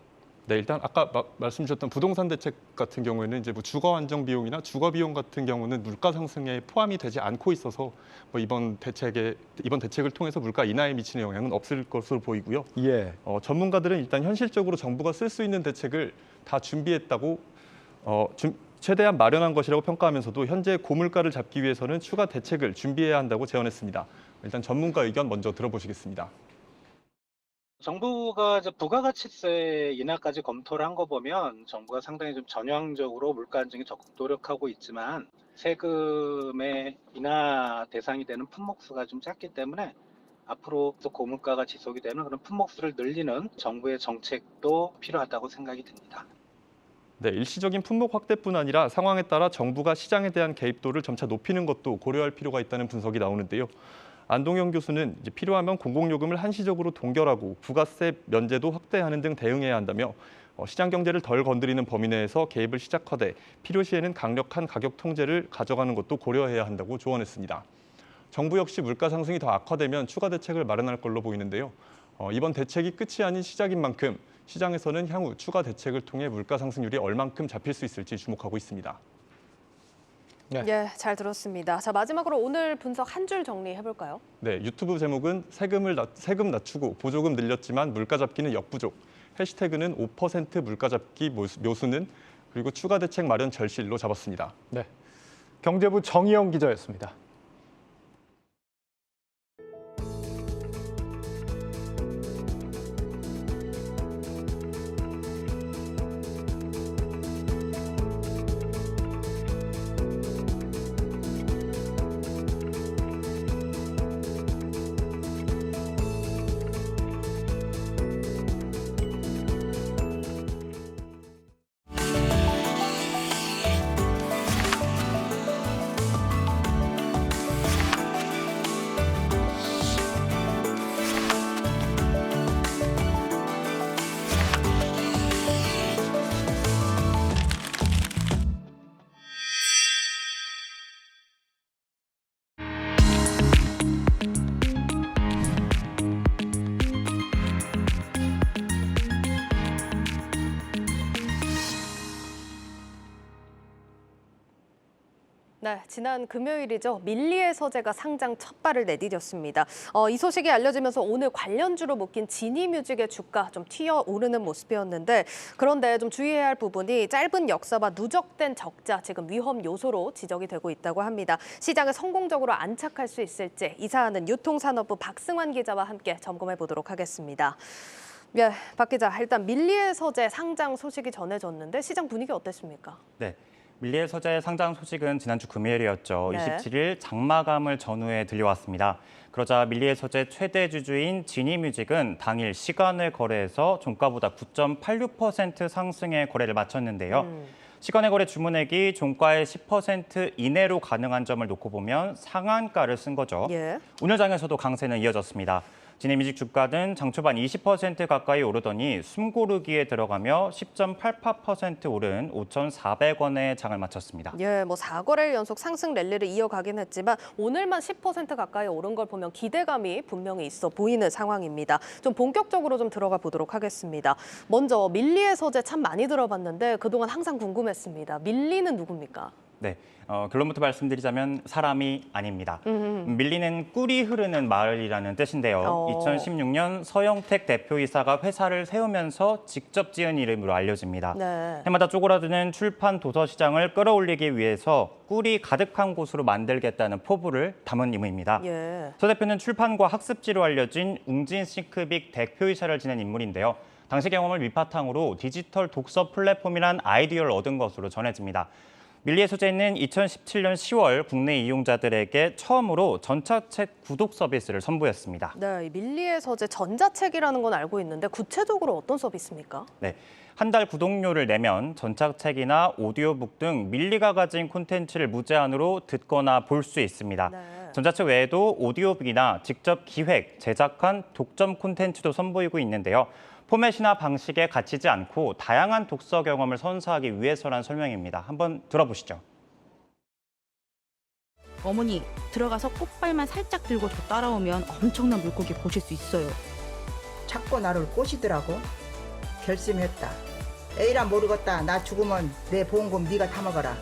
네, 일단 아까 말씀 주셨던 부동산 대책 같은 경우에는 이제 뭐 주거 안정 비용이나 주거 비용 같은 경우는 물가 상승에 포함이 되지 않고 있어서 뭐 이번 대책을 통해서 물가 인하에 미치는 영향은 없을 것으로 보이고요. 예. 전문가들은 일단 현실적으로 정부가 쓸 수 있는 대책을 다 준비했다고 최대한 마련한 것이라고 평가하면서도 현재 고물가를 잡기 위해서는 추가 대책을 준비해야 한다고 제언했습니다. 일단 전문가 의견 먼저 들어보시겠습니다. 정부가 이제 부가가치세 인하까지 검토를 한 거 보면 정부가 상당히 좀 전향적으로 물가 안정에 적극 노력하고 있지만 세금의 인하 대상이 되는 품목 수가 좀 작기 때문에 앞으로 또 고물가가 지속이 되는 그런 품목 수를 늘리는 정부의 정책도 필요하다고 생각이 듭니다. 네, 일시적인 품목 확대뿐 아니라 상황에 따라 정부가 시장에 대한 개입도를 점차 높이는 것도 고려할 필요가 있다는 분석이 나오는데요. 안동영 교수는 이제 필요하면 공공요금을 한시적으로 동결하고 부가세 면제도 확대하는 등 대응해야 한다며 시장 경제를 덜 건드리는 범위 내에서 개입을 시작하되 필요시에는 강력한 가격 통제를 가져가는 것도 고려해야 한다고 조언했습니다. 정부 역시 물가 상승이 더 악화되면 추가 대책을 마련할 걸로 보이는데요. 이번 대책이 끝이 아닌 시작인 만큼 시장에서는 향후 추가 대책을 통해 물가 상승률이 얼만큼 잡힐 수 있을지 주목하고 있습니다. 네. 예, 잘 들었습니다. 자, 마지막으로 오늘 분석 한 줄 정리해 볼까요? 네, 유튜브 제목은 세금 낮추고 보조금 늘렸지만 물가 잡기는 역부족. 해시태그는 5% 물가 잡기 묘수는 그리고 추가 대책 마련 절실로 잡았습니다. 네. 경제부 정의영 기자였습니다. 네, 지난 금요일이죠. 밀리의 서재가 상장 첫 발을 내디뎠습니다. 이 소식이 알려지면서 오늘 관련주로 묶인 지니뮤직의 주가 좀 튀어오르는 모습이었는데 그런데 좀 주의해야 할 부분이 짧은 역사와 누적된 적자, 지금 위험 요소로 지적이 되고 있다고 합니다. 시장에 성공적으로 안착할 수 있을지 이 사안은 유통산업부 박승환 기자와 함께 점검해 보도록 하겠습니다. 네, 박 기자, 일단 밀리의 서재 상장 소식이 전해졌는데 시장 분위기 어땠습니까? 네. 밀리의 서재 상장 소식은 지난주 금요일이었죠. 네. 27일 장마감을 전후에 들려왔습니다. 그러자 밀리의 서재 최대 주주인 지니뮤직은 당일 시간을 거래해서 종가보다 9.86% 상승의 거래를 마쳤는데요. 시간의 거래 주문액이 종가의 10% 이내로 가능한 점을 놓고 보면 상한가를 쓴 거죠. 예. 오늘 장에서도 강세는 이어졌습니다. 지니뮤직 주가는 장 초반 20% 가까이 오르더니 숨고르기에 들어가며 10.88% 오른 5,400원에 장을 마쳤습니다. 예, 뭐 4거래일 연속 상승 랠리를 이어가긴 했지만 오늘만 10% 가까이 오른 걸 보면 기대감이 분명히 있어 보이는 상황입니다. 좀 본격적으로 좀 들어가 보도록 하겠습니다. 먼저 밀리의 서재 참 많이 들어봤는데 그동안 항상 궁금했습니다. 밀리는 누굽니까? 네, 결론부터 말씀드리자면 사람이 아닙니다. 밀리는 꿀이 흐르는 마을이라는 뜻인데요. 2016년 서영택 대표이사가 회사를 세우면서 직접 지은 이름으로 알려집니다. 네. 해마다 쪼그라드는 출판 도서 시장을 끌어올리기 위해서 꿀이 가득한 곳으로 만들겠다는 포부를 담은 이름입니다. 예. 서 대표는 출판과 학습지로 알려진 웅진 싱크빅 대표이사를 지낸 인물인데요. 당시 경험을 밑바탕으로 디지털 독서 플랫폼이란 아이디어를 얻은 것으로 전해집니다. 밀리의 서재는 2017년 10월 국내 이용자들에게 처음으로 전자책 구독 서비스를 선보였습니다. 네, 이 밀리의 서재 전자책이라는 건 알고 있는데 구체적으로 어떤 서비스입니까? 네, 한 달 구독료를 내면 전자책이나 오디오북 등 밀리가 가진 콘텐츠를 무제한으로 듣거나 볼 수 있습니다. 네. 전자책 외에도 오디오북이나 직접 기획, 제작한 독점 콘텐츠도 선보이고 있는데요. 포맷이나 방식에 갇히지 않고 다양한 독서 경험을 선사하기 위해서란 설명입니다. 한번 들어보시죠. 어머니, 들어가서 꽃발만 살짝 들고 저 따라오면 엄청난 물고기 보실 수 있어요. 자꾸 나를 꼬시더라고. 결심했다. 에이라 모르겠다. 나 죽으면 내 보험금 네가 다 먹어라.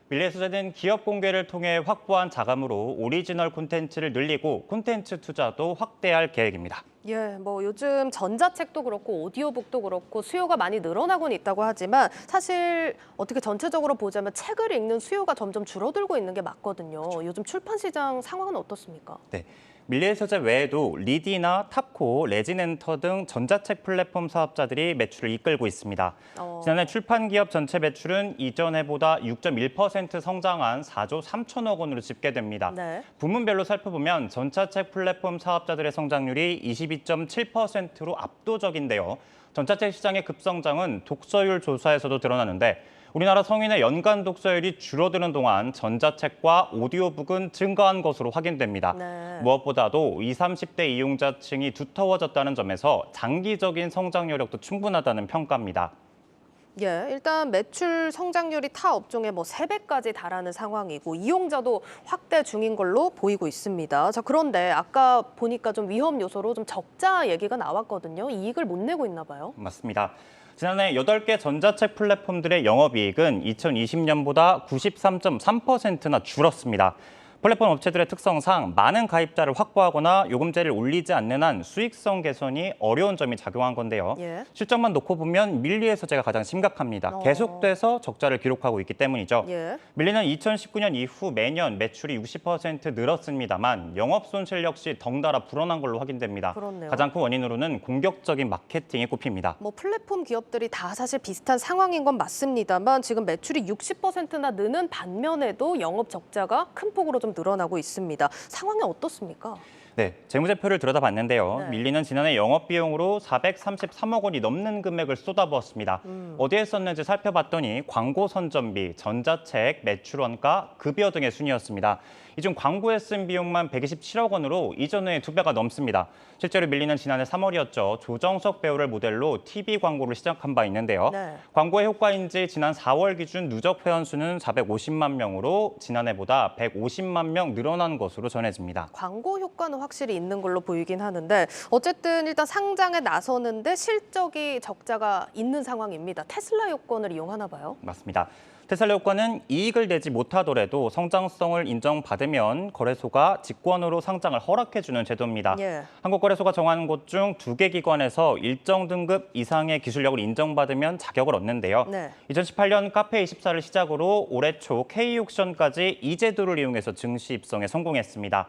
밀리의 서재는 기업 공개를 통해 확보한 자금으로 오리지널 콘텐츠를 늘리고 콘텐츠 투자도 확대할 계획입니다. 예, 뭐 요즘 전자책도 그렇고 오디오북도 그렇고 수요가 많이 늘어나고는 있다고 하지만 사실 어떻게 전체적으로 보자면 책을 읽는 수요가 점점 줄어들고 있는 게 맞거든요. 그렇죠. 요즘 출판 시장 상황은 어떻습니까? 네. 밀리의 서재 외에도 리디나 탑코, 레진엔터 등 전자책 플랫폼 사업자들이 매출을 이끌고 있습니다. 지난해 출판 기업 전체 매출은 이전 해보다 6.1% 성장한 4조 3천억 원으로 집계됩니다. 네. 부문별로 살펴보면 전자책 플랫폼 사업자들의 성장률이 22.7%로 압도적인데요. 전자책 시장의 급성장은 독서율 조사에서도 드러나는데 우리나라 성인의 연간 독서율이 줄어드는 동안 전자책과 오디오북은 증가한 것으로 확인됩니다. 네. 무엇보다도 20, 30대 이용자층이 두터워졌다는 점에서 장기적인 성장 여력도 충분하다는 평가입니다. 예, 일단 매출 성장률이 타 업종의 뭐 3배까지 달하는 상황이고 이용자도 확대 중인 걸로 보이고 있습니다. 자, 그런데 아까 보니까 좀 위험 요소로 좀 적자 얘기가 나왔거든요. 이익을 못 내고 있나 봐요. 맞습니다. 지난해 8개 전자책 플랫폼들의 영업이익은 2020년보다 93.3%나 줄었습니다. 플랫폼 업체들의 특성상 많은 가입자를 확보하거나 요금제를 올리지 않는 한 수익성 개선이 어려운 점이 작용한 건데요. 예. 실적만 놓고 보면 밀리의 서재가 가장 심각합니다. 계속돼서 적자를 기록하고 있기 때문이죠. 예. 밀리는 2019년 이후 매년 매출이 60% 늘었습니다만 영업 손실 역시 덩달아 불어난 걸로 확인됩니다. 그렇네요. 가장 큰 원인으로는 공격적인 마케팅이 꼽힙니다. 뭐 플랫폼 기업들이 다 사실 비슷한 상황인 건 맞습니다만 지금 매출이 60%나 느는 반면에도 영업 적자가 큰 폭으로 좀 늘어나고 있습니다. 상황이 어떻습니까? 네, 재무제표를 들여다봤는데요. 네. 밀리는 지난해 영업비용으로 433억 원이 넘는 금액을 쏟아부었습니다. 어디에 썼는지 살펴봤더니 광고 선전비, 전자책, 매출원가, 급여 등의 순이었습니다. 이 중 광고에 쓴 비용만 127억 원으로 이전의 2배가 넘습니다. 실제로 밀리는 지난해 3월이었죠. 조정석 배우를 모델로 TV 광고를 시작한 바 있는데요. 네. 광고의 효과인지 지난 4월 기준 누적 회원 수는 450만 명으로 지난해보다 150만 명 늘어난 것으로 전해집니다. 광고 효과는 확실히 있는 걸로 보이긴 하는데 어쨌든 일단 상장에 나서는데 실적이 적자가 있는 상황입니다. 테슬라 요건을 이용하나 봐요. 맞습니다. 테슬라 효과는 이익을 내지 못하더라도 성장성을 인정받으면 거래소가 직권으로 상장을 허락해주는 제도입니다. 예. 한국거래소가 정하는 곳 중 2개 기관에서 일정 등급 이상의 기술력을 인정받으면 자격을 얻는데요. 네. 2018년 카페24를 시작으로 올해 초 K옥션까지 이 제도를 이용해서 증시 입성에 성공했습니다.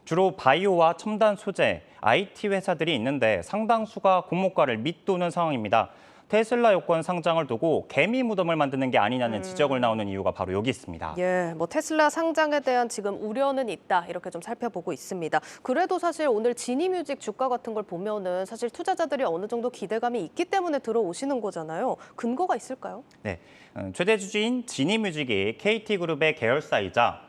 주로 바이오와 첨단 소재, IT 회사들이 있는데 상당수가 공모가를 밑도는 상황입니다. 테슬라 요건 상장을 두고 개미 무덤을 만드는 게 아니냐는 지적을 나오는 이유가 바로 여기 있습니다. 예, 뭐 테슬라 상장에 대한 지금 우려는 있다 이렇게 좀 살펴보고 있습니다. 그래도 사실 오늘 지니뮤직 주가 같은 걸 보면은 사실 투자자들이 어느 정도 기대감이 있기 때문에 들어오시는 거잖아요. 근거가 있을까요? 네, 최대 주주인 지니뮤직이 KT그룹의 계열사이자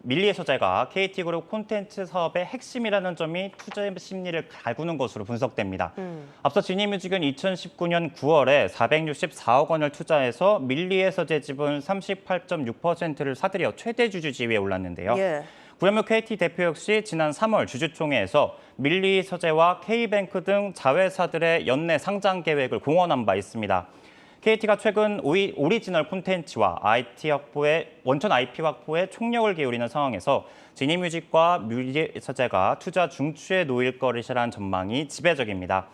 밀리의 소재가 KT그룹 콘텐츠 사업의 핵심이라는 점이 투자 심리를 갈구는 것으로 분석됩니다. 앞서 지니뮤직은 2019년 9월에 464억 원을 투자해서 밀리의 소재 지분 38.6%를 사들여 최대 주주 지위에 올랐는데요. 예. 구현무 KT 대표 역시 지난 3월 주주총회에서 밀리 서재와 K뱅크 등 자회사들의 연내 상장 계획을 공언한 바 있습니다. KT가 최근 오리지널 콘텐츠와 원천 IP 확보에 총력을 기울이는 상황에서 지니뮤직과 밀리 서재가 투자 중추에 놓일 것이라는 전망이 지배적입니다.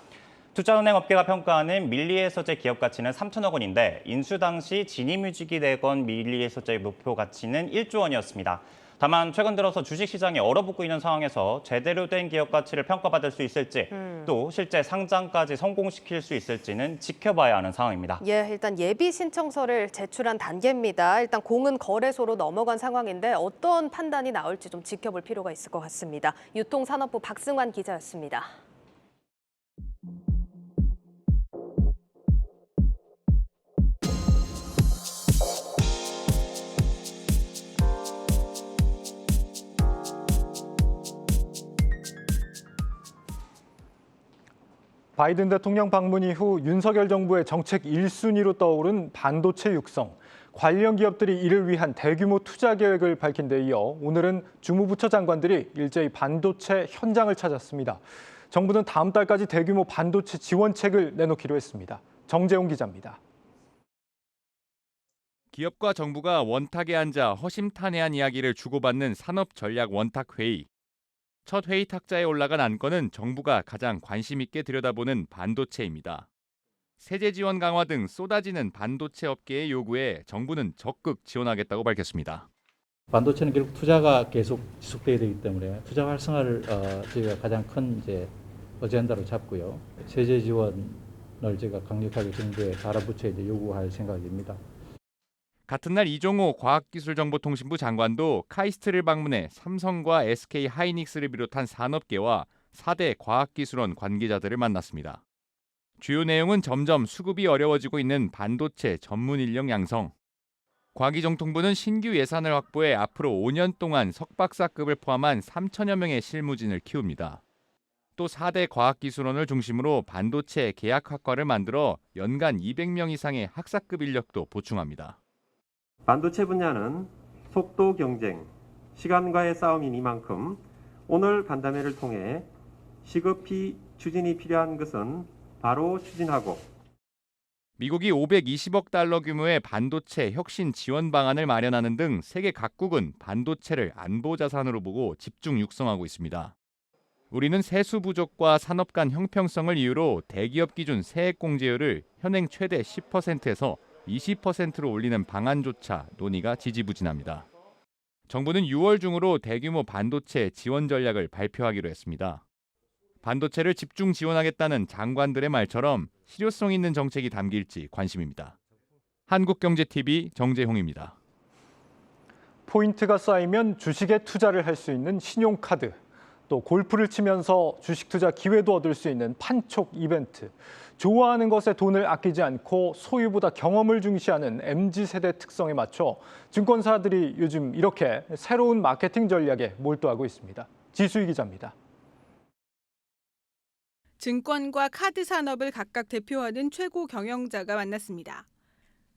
투자은행 업계가 평가하는 밀리의 소재 기업 가치는 3천억 원인데 인수 당시 지니뮤직이 내건 밀리의 소재의 목표 가치는 1조 원이었습니다. 다만 최근 들어서 주식시장이 얼어붙고 있는 상황에서 제대로 된 기업 가치를 평가받을 수 있을지 또 실제 상장까지 성공시킬 수 있을지는 지켜봐야 하는 상황입니다. 예, 일단 예비 신청서를 제출한 단계입니다. 일단 공은 거래소로 넘어간 상황인데 어떤 판단이 나올지 좀 지켜볼 필요가 있을 것 같습니다. 유통산업부 박승환 기자였습니다. 바이든 대통령 방문 이후 윤석열 정부의 정책 1순위로 떠오른 반도체 육성. 관련 기업들이 이를 위한 대규모 투자 계획을 밝힌 데 이어 오늘은 주무부처 장관들이 일제히 반도체 현장을 찾았습니다. 정부는 다음 달까지 대규모 반도체 지원책을 내놓기로 했습니다. 정재용 기자입니다. 기업과 정부가 원탁에 앉아 허심탄회한 이야기를 주고받는 산업전략원탁회의. 첫 회의 탁자에 올라간 안건은 정부가 가장 관심 있게 들여다보는 반도체입니다. 세제 지원 강화 등 쏟아지는 반도체 업계의 요구에 정부는 적극 지원하겠다고 밝혔습니다. 반도체는 결국 투자가 계속 지속돼야 되기 때문에 투자 활성화를 저희가 가장 큰 어젠다로 잡고요. 세제 지원을 제가 강력하게 정부에 달아붙여 요구할 생각입니다. 같은 날 이종호 과학기술정보통신부 장관도 카이스트를 방문해 삼성과 SK 하이닉스를 비롯한 산업계와 4대 과학기술원 관계자들을 만났습니다. 주요 내용은 점점 수급이 어려워지고 있는 반도체 전문 인력 양성. 과기정통부는 신규 예산을 확보해 앞으로 5년 동안 석박사급을 포함한 3천여 명의 실무진을 키웁니다. 또 4대 과학기술원을 중심으로 반도체 계약학과를 만들어 연간 200명 이상의 학사급 인력도 보충합니다. 반도체 분야는 속도 경쟁, 시간과의 싸움이니만큼 오늘 간담회를 통해 시급히 추진이 필요한 것은 바로 추진하고 미국이 520억 달러 규모의 반도체 혁신 지원 방안을 마련하는 등 세계 각국은 반도체를 안보 자산으로 보고 집중 육성하고 있습니다. 우리는 세수 부족과 산업 간 형평성을 이유로 대기업 기준 세액 공제율을 현행 최대 10%에서 20%로 올리는 방안조차 논의가 지지부진합니다. 정부는 6월 중으로 대규모 반도체 지원 전략을 발표하기로 했습니다. 반도체를 집중 지원하겠다는 장관들의 말처럼 실효성 있는 정책이 담길지 관심입니다. 한국경제TV 정재홍입니다. 포인트가 쌓이면 주식에 투자를 할 수 있는 신용카드, 또 골프를 치면서 주식 투자 기회도 얻을 수 있는 판촉 이벤트, 좋아하는 것에 돈을 아끼지 않고 소유보다 경험을 중시하는 MZ세대 특성에 맞춰 증권사들이 요즘 이렇게 새로운 마케팅 전략에 몰두하고 있습니다. 지수희 기자입니다. 증권과 카드 산업을 각각 대표하는 최고 경영자가 만났습니다.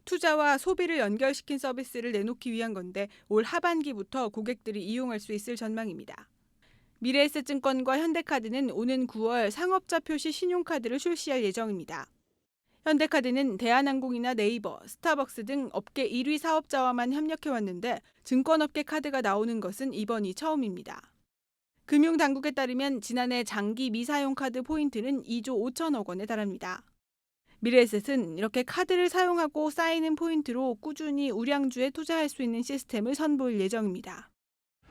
투자와 소비를 연결시킨 서비스를 내놓기 위한 건데 올 하반기부터 고객들이 이용할 수 있을 전망입니다. 미래에셋증권과 현대카드는 오는 9월 상업자 표시 신용카드를 출시할 예정입니다. 현대카드는 대한항공이나 네이버, 스타벅스 등 업계 1위 사업자와만 협력해왔는데 증권업계 카드가 나오는 것은 이번이 처음입니다. 금융당국에 따르면 지난해 장기 미사용 카드 포인트는 2조 5천억 원에 달합니다. 미래에셋은 이렇게 카드를 사용하고 쌓이는 포인트로 꾸준히 우량주에 투자할 수 있는 시스템을 선보일 예정입니다.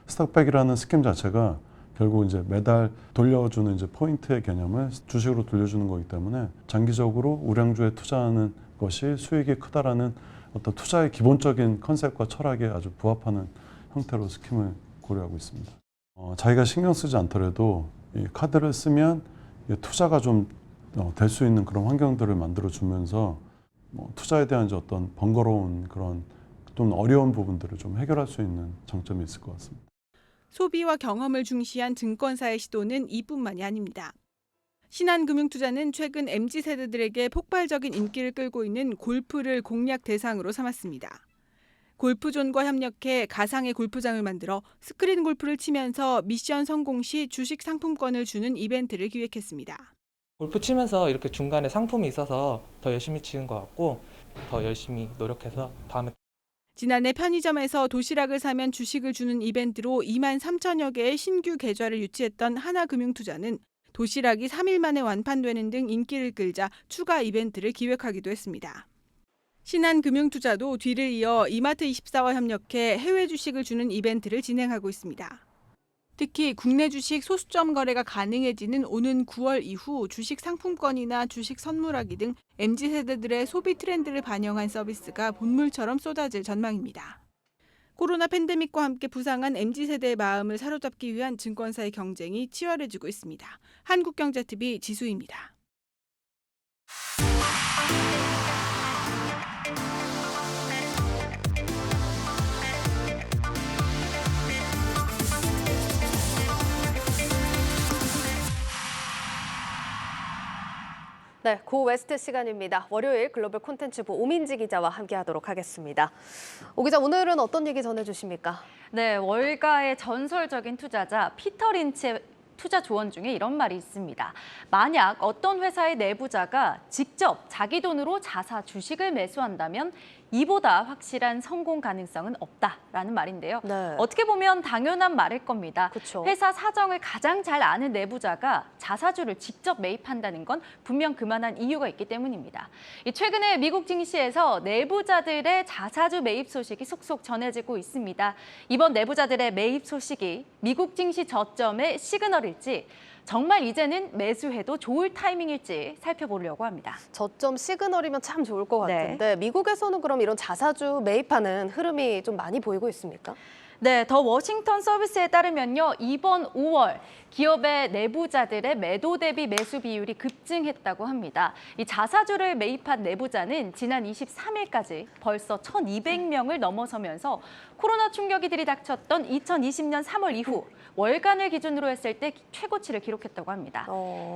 스탁백이라는 스kim 자체가 결국 이제 매달 돌려주는 이제 포인트의 개념을 주식으로 돌려주는 거기 때문에 장기적으로 우량주에 투자하는 것이 수익이 크다라는 어떤 투자의 기본적인 컨셉과 철학에 아주 부합하는 형태로 스킴을 고려하고 있습니다. 자기가 신경 쓰지 않더라도 이 카드를 쓰면 투자가 좀 될 수 있는 그런 환경들을 만들어 주면서 투자에 대한 이제 어떤 번거로운 그런 좀 어려운 부분들을 좀 해결할 수 있는 장점이 있을 것 같습니다. 소비와 경험을 중시한 증권사의 시도는 이뿐만이 아닙니다. 신한금융투자는 최근 MZ세대들에게 폭발적인 인기를 끌고 있는 골프를 공략 대상으로 삼았습니다. 골프존과 협력해 가상의 골프장을 만들어 스크린 골프를 치면서 미션 성공 시 주식 상품권을 주는 이벤트를 기획했습니다. 골프 치면서 이렇게 중간에 상품이 있어서 더 열심히 치는 것 같고 더 열심히 노력해서 다음에 지난해 편의점에서 도시락을 사면 주식을 주는 이벤트로 2만 3천여 개의 신규 계좌를 유치했던 하나금융투자는 도시락이 3일 만에 완판되는 등 인기를 끌자 추가 이벤트를 기획하기도 했습니다. 신한금융투자도 뒤를 이어 이마트24와 협력해 해외 주식을 주는 이벤트를 진행하고 있습니다. 특히 국내 주식 소수점 거래가 가능해지는 오는 9월 이후 주식 상품권이나 주식 선물하기 등 MZ세대들의 소비 트렌드를 반영한 서비스가 본물처럼 쏟아질 전망입니다. 코로나 팬데믹과 함께 부상한 MZ세대의 마음을 사로잡기 위한 증권사의 경쟁이 치열해지고 있습니다. 한국경제TV 지수입니다. 네, 고 웨스트 시간입니다. 월요일 글로벌 콘텐츠부 오민지 기자와 함께하도록 하겠습니다. 오 기자, 오늘은 어떤 얘기 전해주십니까? 네, 월가의 전설적인 투자자 피터 린치의 투자 조언 중에 이런 말이 있습니다. 만약 어떤 회사의 내부자가 직접 자기 돈으로 자사 주식을 매수한다면 이보다 확실한 성공 가능성은 없다라는 말인데요. 네. 어떻게 보면 당연한 말일 겁니다. 그쵸. 회사 사정을 가장 잘 아는 내부자가 자사주를 직접 매입한다는 건 분명 그만한 이유가 있기 때문입니다. 최근에 미국 증시에서 내부자들의 자사주 매입 소식이 속속 전해지고 있습니다. 이번 내부자들의 매입 소식이 미국 증시 저점의 시그널일지 정말 이제는 매수해도 좋을 타이밍일지 살펴보려고 합니다. 저점 시그널이면 참 좋을 것 같은데 미국에서는 그럼 이런 자사주 매입하는 흐름이 좀 많이 보이고 있습니까? 네, 더 워싱턴 서비스에 따르면요. 이번 5월 기업의 내부자들의 매도 대비 매수 비율이 급증했다고 합니다. 이 자사주를 매입한 내부자는 지난 23일까지 벌써 1,200명을 넘어서면서 코로나 충격이 들이닥쳤던 2020년 3월 이후 월간을 기준으로 했을 때 최고치를 기록했다고 합니다.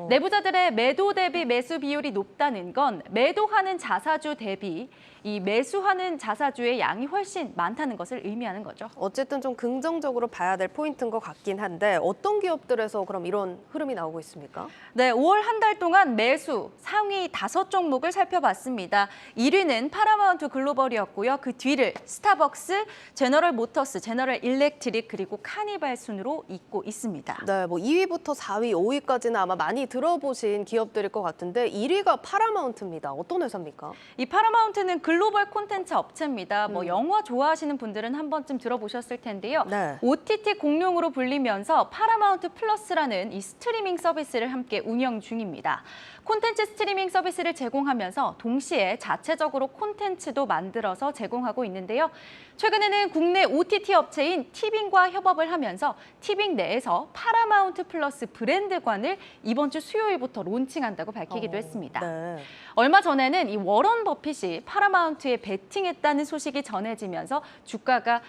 내부자들의 매도 대비 매수 비율이 높다는 건 매도하는 자사주 대비 이 매수하는 자사주의 양이 훨씬 많다는 것을 의미하는 거죠. 어쨌든 좀 긍정적으로 봐야 될 포인트인 것 같긴 한데 어떤 기업들에서 그럼 이런 흐름이 나오고 있습니까? 네, 5월 한 달 동안 매수 상위 5종목을 살펴봤습니다. 1위는 파라마운트 글로벌이었고요. 그 뒤를 스타벅스, 제너럴 모터스, 제너럴 일렉트릭 그리고 카니발 순으로 잇고 있습니다. 네, 뭐 2위부터 4위, 5위까지는 아마 많이 들어보신 기업들일 것 같은데 1위가 파라마운트입니다. 어떤 회사입니까? 이 파라마운트는 글로벌 콘텐츠 업체입니다. 뭐 영화 좋아하시는 분들은 한 번쯤 들어보셨을 텐데요. 네. OTT 공룡으로 불리면서 파라마운트 플러스라는 이 스트리밍 서비스를 함께 운영 중입니다. 콘텐츠 스트리밍 서비스를 제공하면서 동시에 자체적으로 콘텐츠도 만들어서 제공하고 있는데요. 최근에는 국내 OTT 업체인 티빙과 협업을 하면서 티빙 내에서 파라마운트 플러스 브랜드관을 이번 주 수요일부터 론칭한다고 밝히기도 했습니다. 네. 얼마 전에는 이 워런 버핏이 파라마운트에 베팅했다는 소식이 전해지면서 주가가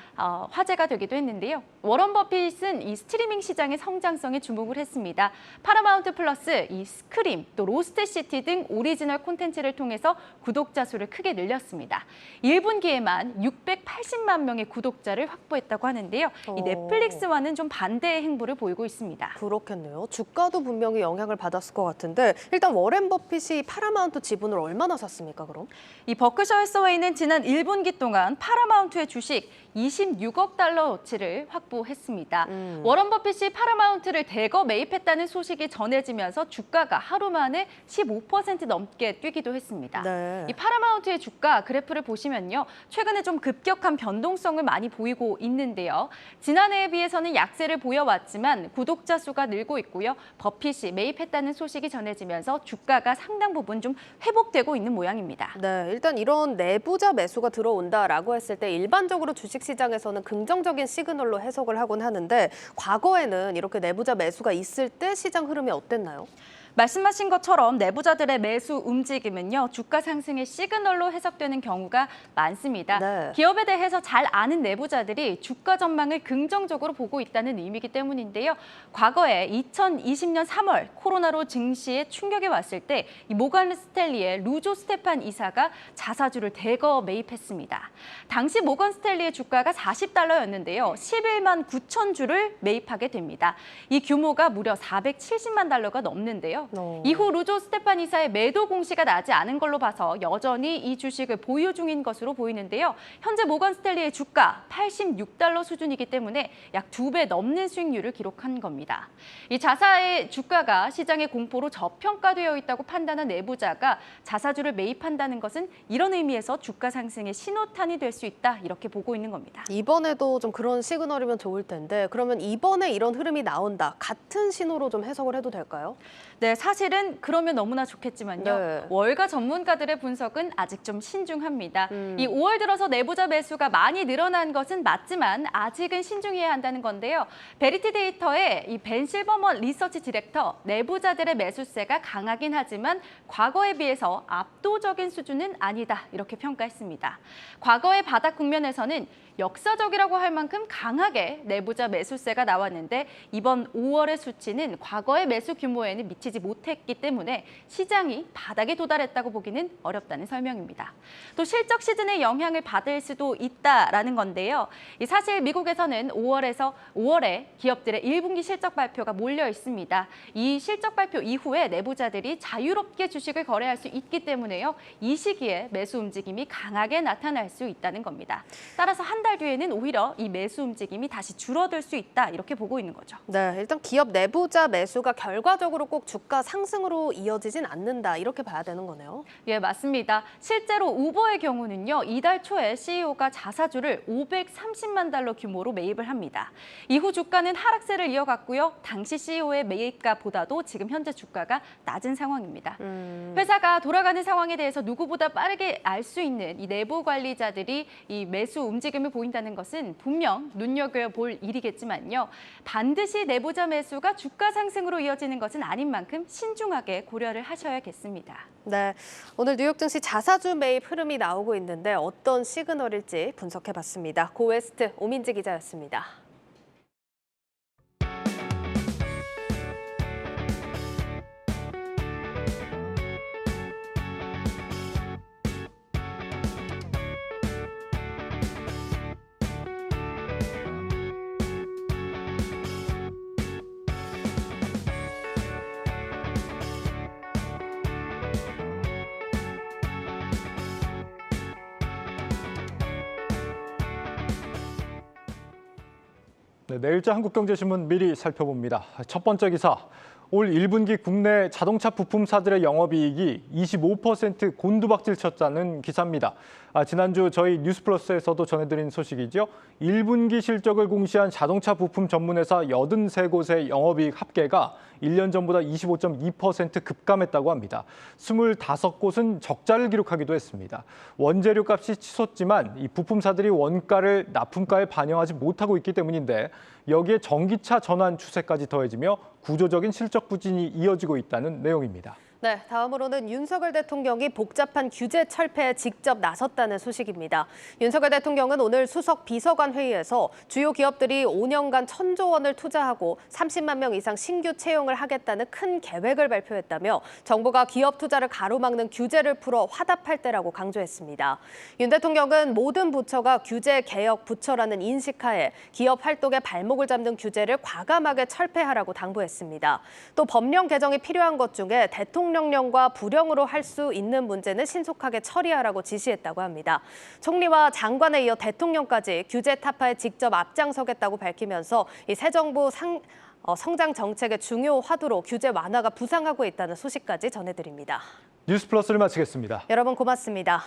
화제가 화제가 되기도 했는데요. 워런 버핏은 이 스트리밍 시장의 성장성에 주목을 했습니다. 파라마운트 플러스, 이 스크림, 또 로스트시티 등 오리지널 콘텐츠를 통해서 구독자 수를 크게 늘렸습니다. 1분기에만 680만 명의 구독자를 확보했다고 하는데요. 이 넷플릭스와는 좀 반대의 행보를 보이고 있습니다. 그렇겠네요. 주가도 분명히 영향을 받았을 것 같은데 일단 워렌 버핏이 파라마운트 지분을 얼마나 샀습니까, 그럼? 이 버크셔 해서웨이는 지난 1분기 동안 파라마운트의 주식 26억 달러어치를 확보했습니다. 워런 버핏이 파라마운트를 대거 매입했다는 소식이 전해지면서 주가가 하루 만에 15% 넘게 뛰기도 했습니다. 네. 이 파라마운트의 주가 그래프를 보시면요. 최근에 좀 급격한 변동성을 많이 보이고 있는데요. 지난해에 비해서는 약세를 보여왔지만 구독자 수가 늘고 있고요. 버핏이 매입했다는 소식이 전해지면서 주가가 상당 부분 좀 회복되고 있는 모양입니다. 네, 일단 이런 내부자 매수가 들어온다라고 했을 때 일반적으로 주식시장에서는 긍정적인 시그널로 해석을 하곤 하는데 과거에는 이렇게 내부자 매수가 있을 때 시장 흐름이 어땠나요? 말씀하신 것처럼 내부자들의 매수 움직임은요. 주가 상승의 시그널로 해석되는 경우가 많습니다. 네. 기업에 대해서 잘 아는 내부자들이 주가 전망을 긍정적으로 보고 있다는 의미이기 때문인데요. 과거에 2020년 3월 코로나로 증시에 충격이 왔을 때 이 모간 스탠리의 루조 스테판 이사가 자사주를 대거 매입했습니다. 당시 모건 스탠리의 주가가 40달러였는데요. 11만 9천 주를 매입하게 됩니다. 이 규모가 무려 470만 달러가 넘는데요. 이후 루조 스테판 이사의 매도 공시가 나지 않은 걸로 봐서 여전히 이 주식을 보유 중인 것으로 보이는데요. 현재 모건 스탠리의 주가 86달러 수준이기 때문에 약 2배 넘는 수익률을 기록한 겁니다. 이 자사의 주가가 시장의 공포로 저평가되어 있다고 판단한 내부자가 자사주를 매입한다는 것은 이런 의미에서 주가 상승의 신호탄이 될 수 있다 이렇게 보고 있는 겁니다. 이번에도 좀 그런 시그널이면 좋을 텐데 그러면 이번에 이런 흐름이 나온다. 같은 신호로 좀 해석을 해도 될까요? 네, 사실은 그러면 너무나 좋겠지만요. 네. 월가 전문가들의 분석은 아직 좀 신중합니다. 이 5월 들어서 내부자 매수가 많이 늘어난 것은 맞지만 아직은 신중해야 한다는 건데요. 베리티 데이터의 이 벤 실버먼 리서치 디렉터, 내부자들의 매수세가 강하긴 하지만 과거에 비해서 압도적인 수준은 아니다 이렇게 평가했습니다. 과거의 바닥 국면에서는 역사적이라고 할 만큼 강하게 내부자 매수세가 나왔는데 이번 5월의 수치는 과거의 매수 규모에는 미치지 못했기 때문에 시장이 바닥에 도달했다고 보기는 어렵다는 설명입니다. 또 실적 시즌의 영향을 받을 수도 있다라는 건데요. 사실 미국에서는 5월에 기업들의 1분기 실적 발표가 몰려 있습니다. 이 실적 발표 이후에 내부자들이 자유롭게 주식을 거래할 수 있기 때문에요. 이 시기에 매수 움직임이 강하게 나타날 수 있다는 겁니다. 따라서 한 달 뒤에는 오히려 이 매수 움직임이 다시 줄어들 수 있다 이렇게 보고 있는 거죠. 네, 일단 기업 내부자 매수가 결과적으로 꼭 주가 상승으로 이어지진 않는다 이렇게 봐야 되는 거네요. 예, 맞습니다. 실제로 우버의 경우는요. 이달 초에 CEO가 자사주를 530만 달러 규모로 매입을 합니다. 이후 주가는 하락세를 이어갔고요. 당시 CEO의 매입가보다도 지금 현재 주가가 낮은 상황입니다. 회사가 돌아가는 상황에 대해서 누구보다 빠르게 알 수 있는 이 내부 관리자들이 이 매수 움직임을 보인다는 것은 분명 눈여겨볼 일이겠지만요. 반드시 내부자 매수가 주가 상승으로 이어지는 것은 아닌 만큼 신중하게 고려를 하셔야겠습니다. 네, 오늘 뉴욕 증시 자사주 매입 흐름이 나오고 있는데 어떤 시그널일지 분석해봤습니다. 고웨스트 오민지 기자였습니다. 네, 내일자 한국경제신문 미리 살펴봅니다. 첫 번째 기사, 올 1분기 국내 자동차 부품사들의 영업이익이 25% 곤두박질 쳤다는 기사입니다. 지난주 저희 뉴스플러스에서도 전해드린 소식이죠. 1분기 실적을 공시한 자동차 부품 전문회사 83곳의 영업이익 합계가 1년 전보다 25.2% 급감했다고 합니다. 25곳은 적자를 기록하기도 했습니다. 원재료 값이 치솟지만 이 부품사들이 원가를 납품가에 반영하지 못하고 있기 때문인데 여기에 전기차 전환 추세까지 더해지며 구조적인 실적 부진이 이어지고 있다는 내용입니다. 네, 다음으로는 윤석열 대통령이 복잡한 규제 철폐에 직접 나섰다는 소식입니다. 윤석열 대통령은 오늘 수석 비서관 회의에서 주요 기업들이 5년간 1,000조 원을 투자하고 30만 명 이상 신규 채용을 하겠다는 큰 계획을 발표했다며 정부가 기업 투자를 가로막는 규제를 풀어 화답할 때라고 강조했습니다. 윤 대통령은 모든 부처가 규제 개혁 부처라는 인식하에 기업 활동에 발목을 잡는 규제를 과감하게 철폐하라고 당부했습니다. 또 법령 개정이 필요한 것 중에 대통령령과 불령으로 할 수 있는 문제는 신속하게 처리하라고 지시했다고 합니다. 총리와 장관에 이어 대통령까지 규제 타파에 직접 앞장서겠다고 밝히면서 이 새 정부 성장 정책의 중요 화두로 규제 완화가 부상하고 있다는 소식까지 전해드립니다. 뉴스 플러스를 마치겠습니다. 여러분 고맙습니다.